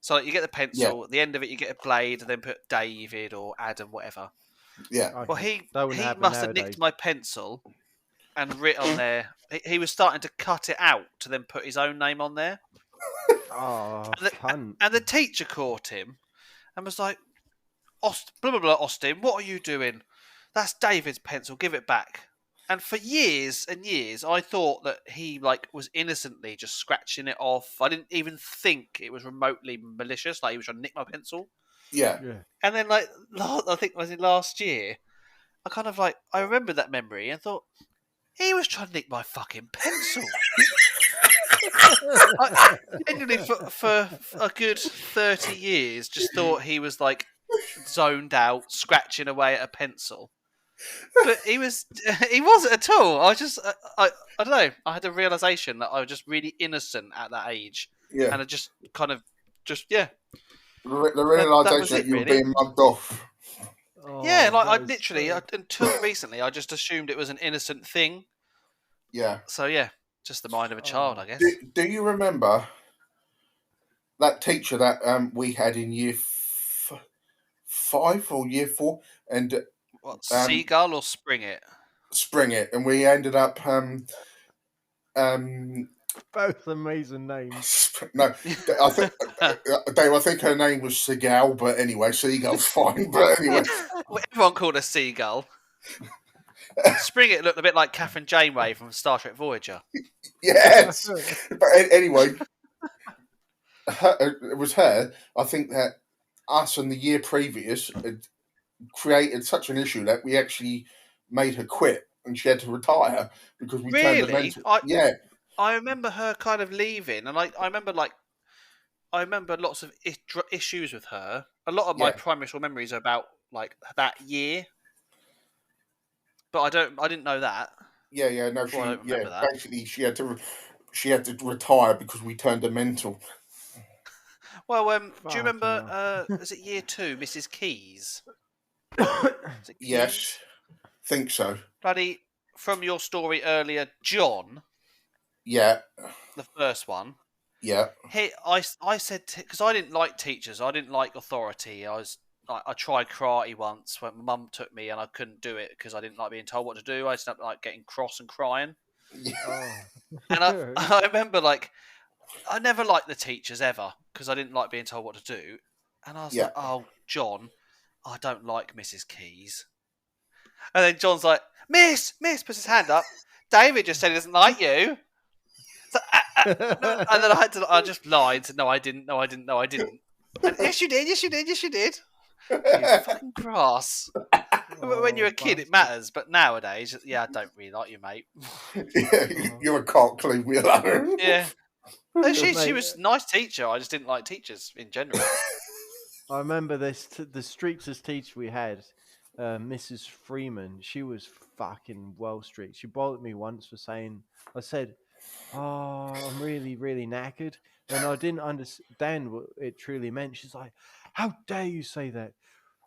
So like, you get the pencil, at the end of it you get a blade, and then put David or Adam, whatever. Yeah. Okay. Well, he happen must have nowadays. nicked my pencil and written on there. He was starting to cut it out to then put his own name on there. Oh, cunt. And the teacher caught him and was like, blah, blah, blah, Austin, what are you doing? That's David's pencil, give it back. And for years and years, I thought that he like was innocently just scratching it off. I didn't even think it was remotely malicious, like he was trying to nick my pencil. Yeah. Yeah. And then, like, I think it was in last year, I kind of like, I remembered that memory and thought, he was trying to nick my fucking pencil. I genuinely, for a good 30 years, just thought he was like zoned out, scratching away at a pencil. But he wasn't at all. I don't know. I had a realization that I was just really innocent at that age. Yeah. And I just kind of, yeah. The realization was that it, you were really. being mugged off. Oh, Yeah, like I that is literally, so- until recently, I just assumed it was an innocent thing. Yeah. So yeah, just the mind of a child, I guess. Do you remember that teacher that we had in year 5 or year 4? And What, Seagull or Spring It? Spring It, and we ended up both amazing names. no, I think Dave, I think her name was Seagull, but anyway, Seagull's fine. But anyway, Well, everyone called her Seagull. Spring It looked a bit like Catherine Janeway from Star Trek Voyager. yes. But anyway, it was her. I think that us and the year previous had created such an issue that we actually made her quit and she had to retire because we turned her Really? mental. Yeah. I remember her kind of leaving, and I remember lots of issues with her. A lot of my primary school memories are about like that year, but I didn't know that. Yeah. No, I don't remember that. Basically she had to retire because we turned her mental. Well, do you remember? Was it year 2, Mrs. Keys? Yes, think so. Bloody, from your story earlier, John. Yeah. The first one. Yeah. I said, because I didn't like teachers, I didn't like authority. I was I tried karate once when my mum took me, and I couldn't do it because I didn't like being told what to do. I just ended up like getting cross and crying. Oh. And I remember like I never liked the teachers ever because I didn't like being told what to do. And I was like, oh, John, I don't like Mrs. Keys. And then John's like, Miss, puts his hand up. David just said he doesn't like you. So, no. And then I just lied and said, no, I didn't. And yes, you did. You fucking grass. When you're a kid, it matters. But nowadays, I don't really like you, mate. You're a cock, leave me alone. Yeah. No, she was a nice teacher. I just didn't like teachers in general. I remember this. The streets teacher we had, Mrs. Freeman. She was fucking well street. She bothered me once for saying, I said, "Oh, I'm really, really knackered," and I didn't understand what it truly meant. She's like, "How dare you say that?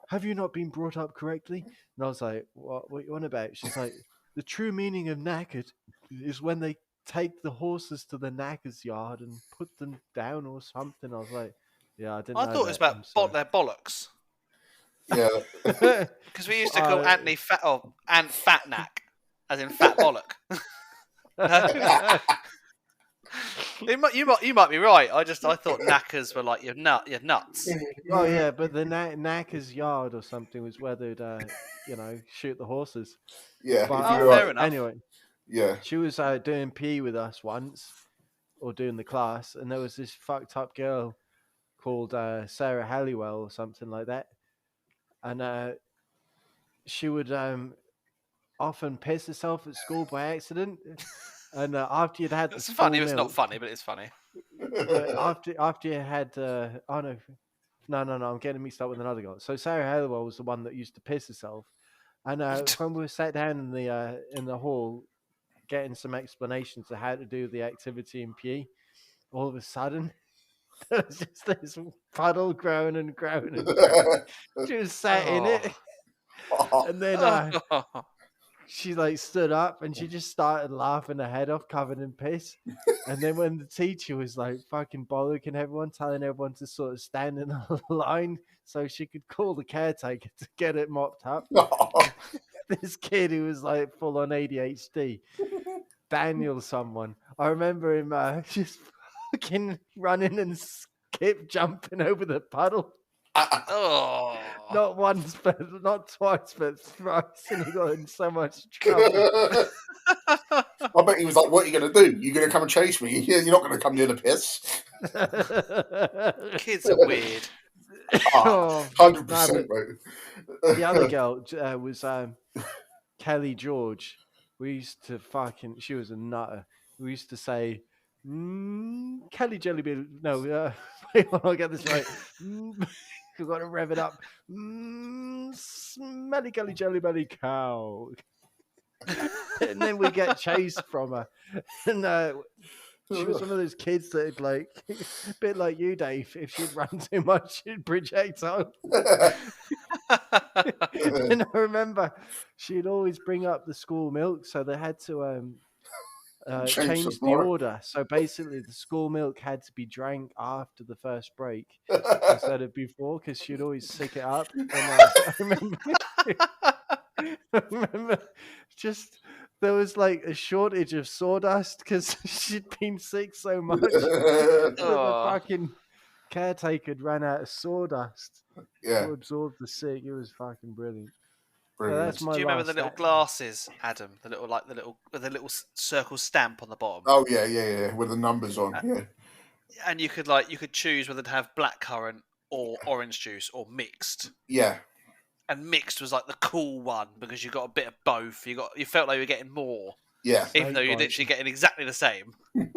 Have you not been brought up correctly?" And I was like, "What are you on about?" She's like, "The true meaning of knackered is when they take the horses to the knacker's yard and put them down or something." I was like, "Yeah, I didn't know I thought it was about their bollocks. Yeah. Because we used to call Anthony Ant Fat Knack, as in fat bollock. You might be right. I thought knackers were like your nuts. Oh yeah, but the knacker's yard or something was where they'd shoot the horses. Yeah. But, fair enough. Anyway, yeah. she was doing PE with us once, or doing the class, and there was this fucked up girl called Sarah Halliwell or something like that, and she would often piss herself at school by accident. And after you'd had it's funny, it's not funny, but it's funny. But after you had no, I'm getting mixed up with another girl. So Sarah Halliwell was the one that used to piss herself, and when we were sat down in the hall, getting some explanations of how to do the activity in PE, all of a sudden there was just this puddle growing and growing and growing. She was sat in it, and then she like stood up and she just started laughing her head off, covered in piss. And then when the teacher was like fucking bollocking everyone, telling everyone to sort of stand in a line so she could call the caretaker to get it mopped up. This kid who was like full on ADHD, Daniel someone. I remember him just fucking running and skip jumping over the puddle. Not once, but not twice, but thrice, and he got in so much trouble. I bet he was like, "What are you going to do? You're going to come and chase me? You're not going to come near the piss." Kids are weird. 100%, mate. The other girl was Kelly George. We used to she was a nutter. We used to say, Kelly Jellybean. No, wait, I'll get this right. We've got to rev it up. Smelly Kelly Jellybelly cow. And then we get chased from her. And she was one of those kids that like, a bit like you, Dave. If she'd run too much, she'd projectile. And I remember she'd always bring up the school milk, so they had to change the order. So basically, the school milk had to be drank after the first break instead of before, because she'd always sick it up. And I remember just there was like a shortage of sawdust because she'd been sick so much that the fucking caretaker ran out of sawdust to absorb the sick. It was fucking brilliant. So that's my Do you remember the little glasses, Adam? The little circle stamp on the bottom. Oh yeah, with the numbers on. Yeah. And you could choose whether to have blackcurrant or orange juice or mixed. Yeah. And mixed was like the cool one because you got a bit of both. You felt like you were getting more. Yeah. Even though you're literally getting exactly the same. I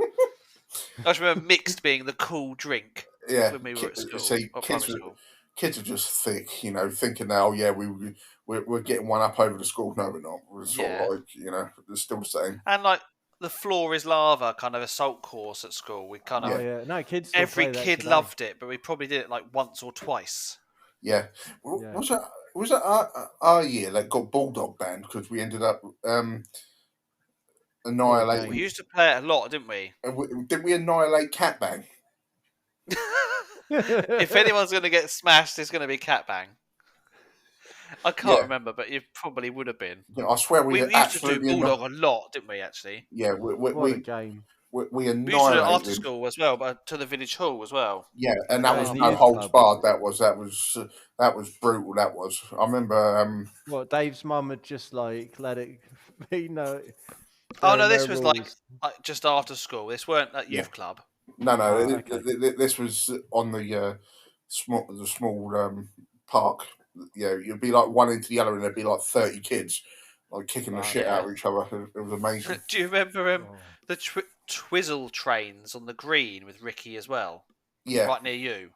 just remember mixed being the cool drink. Yeah. When we were at school. See, kids are just thick, thinking now, we're getting one up over the school. No, we're not. We're sort of like, it's still the same. And like the floor is lava kind of assault course at school. We kind of No, kids. Every kid loved it, but we probably did it like once or twice. Yeah. Was it our year that got Bulldog banned because we ended up annihilating? We used to play it a lot, didn't we? Did we annihilate Cat Bang? If anyone's going to get smashed, it's going to be Cat Bang. I can't Yeah. remember, but you probably would have been. You know, I swear we We used to do absolutely Bulldog a lot, didn't we? Actually, yeah, What a game. we we used to do it annihilated after him. school as well, but to the village hall as well. Yeah, and that Yeah, was in the no youth holds club. barred. That was brutal. That was. I remember. What, Dave's mum had just like let it be Oh there no, are no this was rules. like just after school. This weren't at Yeah. youth club. No, Okay. this was on the small park. Yeah, you'd be like one into the other, and there'd be like 30 kids like kicking the Wow. shit Yeah. out of each other. It was amazing. Do you remember Oh. the Twizzle trains on the green with Ricky as well? Yeah, Right near you.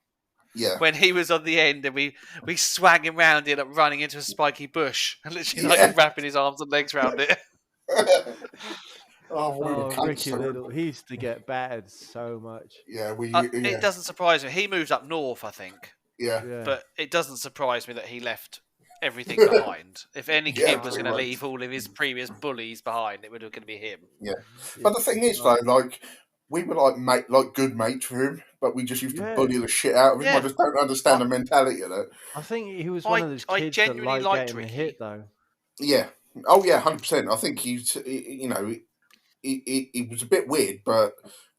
yeah, When he was on the end and we swang him round, he ended up running into a spiky bush and literally Yeah. like wrapping his arms and legs around it. oh, we were Oh, cunts, Ricky so- Little. He used to get battered so much. Yeah, It doesn't surprise me. He moved up north, I think, yeah, Yeah. but it doesn't surprise me that he left everything behind. If any Yeah, kid was pretty going to much. leave all of his previous bullies behind, it would have going to be him. Yeah. But the thing is, though, like we were like good mates for him, but we just used to Yeah. bully the shit out of him. I Yeah. just don't understand the mentality of it. I think he was one of those I kids that genuinely liked liked getting a Ricky. hit, though. Yeah. Oh yeah, 100%. I think he was a bit weird, but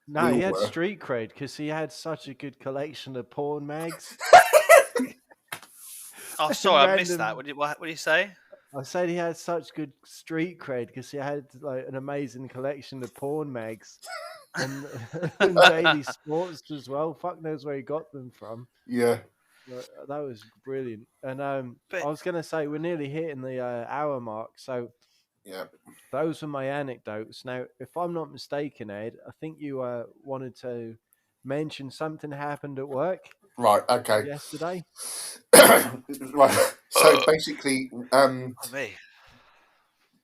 No, we he all had were. street cred because he had such a good collection of porn mags. Oh, sorry, I missed Random- that. What did you say? I said he had such good street cred because he had like an amazing collection of porn mags and, and daily sports as well. Fuck knows where he got them from. Yeah. But that was brilliant. And But- I was going to say we're nearly hitting the hour mark, so Yeah. those were my anecdotes. Now, if I'm not mistaken, Ed, I think you wanted to mention something happened at work Right. Okay. yesterday. Right. So basically, Oh, me.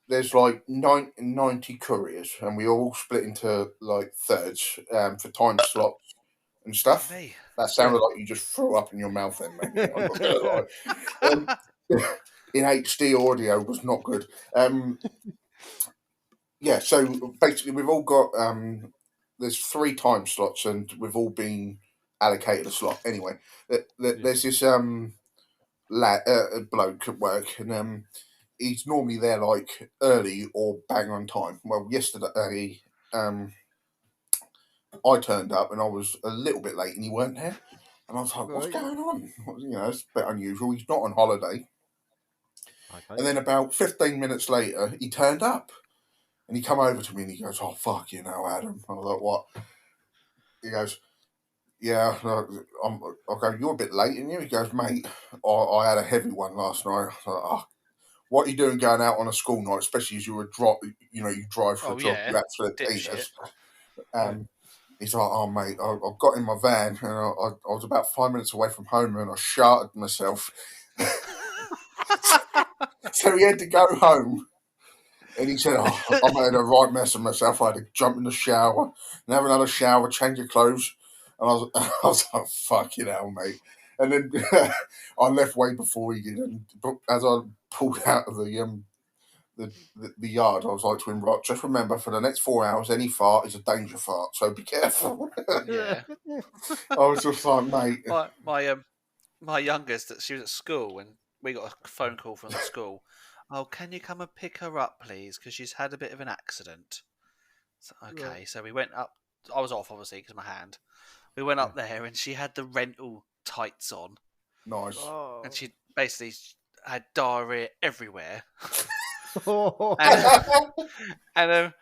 there's like 90 couriers, and we all split into like thirds for time slots and stuff. Me. That sounded like you just threw up in your mouth then, mate. I'm not gonna lie. In HD audio was not good. Yeah, so basically we've all got there's 3 time slots, and we've all been allocated a slot. Anyway, there's this bloke at work, and he's normally there like early or bang on time. Well, yesterday I turned up and I was a little bit late, and he weren't there, and I was like, "What's Right. going on?" You know, it's a bit unusual. He's not on holiday. Okay. And then about 15 minutes later, he turned up, and he come over to me and he goes, "Oh, fuck you know, Adam." I was like, "What?" He goes, "Yeah." I go, "You're a bit late, aren't you?" He goes, "Mate, I had a heavy one last night." I was like, "Oh, what are you doing going out on a school night, especially as you were you drive for Oh, a job, yeah. you absolute Dipshit. penis." He's like, "Oh, mate, I got in my van, and I was about 5 minutes away from home, and I sharted myself." So he had to go home. And he said, "Oh, I made a right mess of myself. I had to jump in the shower and have another shower, change your clothes." And I was like, "Fucking hell, mate." And then I left way before he did. And as I pulled out of the yard, I was like to him, "Right, just remember, for the next 4 hours, any fart is a danger fart, so be careful." Yeah. I was just like, "Mate." My youngest, she was at school and we got a phone call from the school. "Oh, can you come and pick her up, please? Because she's had a bit of an accident." So, okay, Right. so we went up. I was off, obviously, because of my hand. We went up there and she had the rental tights on. Nice. Oh. And she basically had diarrhea everywhere. Oh. And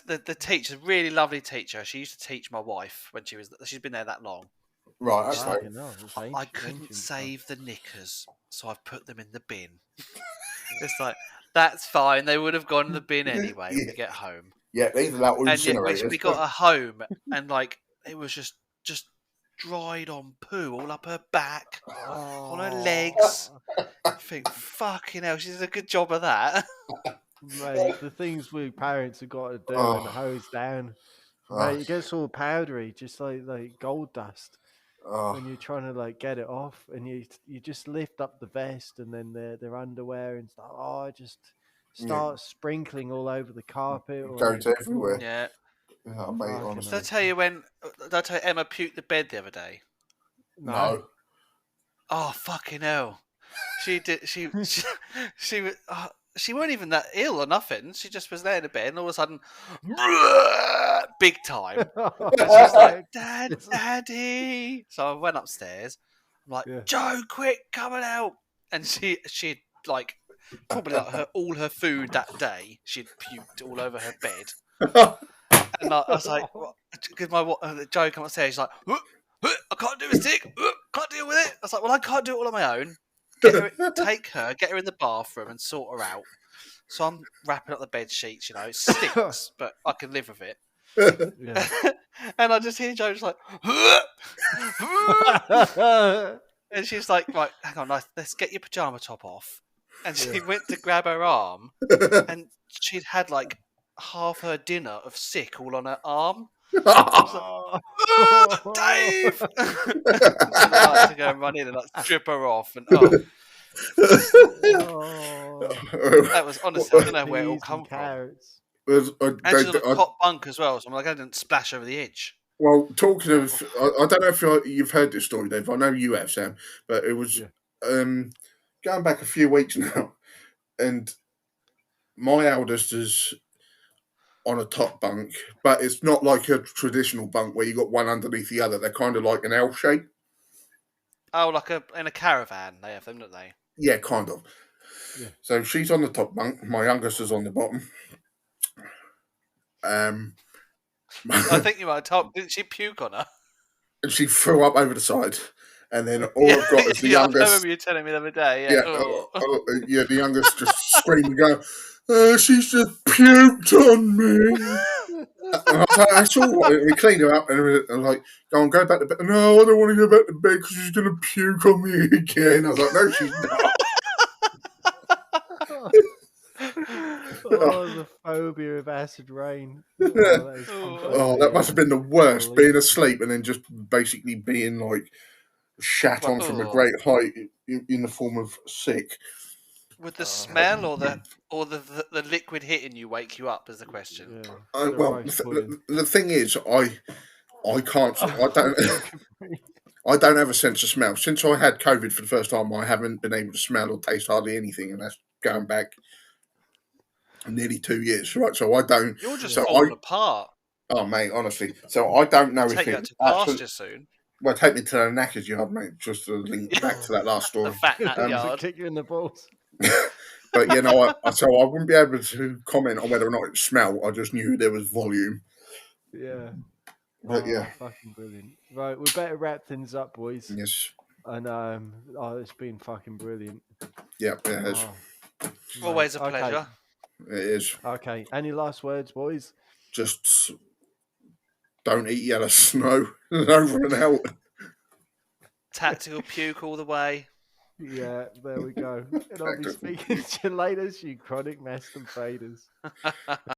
the teacher, really lovely teacher. She used to teach my wife when she's been there that long. Right, She's okay. like, Fucking hell, it's I ancient- couldn't ancient save the knickers, so I've put them in the bin. It's like, that's fine. They would have gone in the bin anyway when we get home. Yeah, either that or And yet incinerators. we got her home, and like it was just dried on poo all up her back, on her legs. I think, fucking hell, she did a good job of that. Mate, the things we parents have got to do Oh. and hose down. Oh. Mate, it gets all powdery, just like gold dust. Oh, When you're trying to like get it off, and you just lift up the vest and then their underwear and stuff. Oh, just start sprinkling all over the carpet. Or goes everywhere. Yeah. Oh, mate, Fucking honestly. Did I tell you did I tell you Emma puked the bed the other day? No. Oh, fucking hell. She did. She was. She weren't even that ill or nothing. She just was there in the bed, and all of a sudden, big time. And she's like, Daddy. So I went upstairs. I'm like, Yeah. Joe, quick, come and help. And she'd like probably like all her food that day. She'd puked all over her bed. And I was like, because Joe come upstairs. She's like, I can't do a stick. Can't deal with it. I was like, well, I can't do it all on my own. Get her in the bathroom and sort her out. So I'm wrapping up the bed sheets. It stinks, but I can live with it. Yeah. And I just hear Joe just like, and she's like, right, hang on, let's get your pajama top off. And she went to grab her arm, and she'd had like half her dinner of sick all on her arm. I was like, Dave! And I had to go and run in and like strip her off. And that was honestly, I don't know where it all come from. And she's on a top bunk as well, so I'm like, I didn't splash over the edge. Well, talking of, I don't know if you've heard this story, Dave. I know you have, Sam, but it was going back a few weeks now, and my eldest is on a top bunk, but it's not like a traditional bunk where you got one underneath the other. They're kind of like an L shape. Oh, like in a caravan, they have them, don't they? Yeah, kind of. Yeah. So she's on the top bunk. My youngest is on the bottom. I think you might have told. Didn't she puke on her? And she threw up over the side. And then all I've got is the youngest. I remember you telling me the other day. Yeah, the youngest just screaming, going, she's just puked on me. And I was like, that's all right. We cleaned her up and like, go back to bed. No, I don't want to go back to bed because she's going to puke on me again. I was like, no, she's not. The phobia of acid rain. That must have been the worst, being asleep and then just basically being like shat on from a great height in the form of sick. Would the smell or the liquid hitting you wake you up is the question. Yeah. Well, the thing is, I can't. I don't have a sense of smell. Since I had COVID for the first time, I haven't been able to smell or taste hardly anything, and that's going back nearly 2 years, right? So I don't. You're just falling apart. Oh, mate, honestly. So I don't know if it's pasture soon. Well, take me to the knackers yard, mate, just to link back to that last story. The fat yard. Kick you in the balls. But so I wouldn't be able to comment on whether or not it smelled. I just knew there was volume. Yeah. But fucking brilliant. Right, we better wrap things up, boys. Yes. And it's been fucking brilliant. Yeah, it has. Always a pleasure. It is. Okay. Any last words, boys? Just don't eat yellow snow. Over and out. Tactical puke all the way. Yeah, there we go. And I'll be speaking to you later, you chronic masturbators.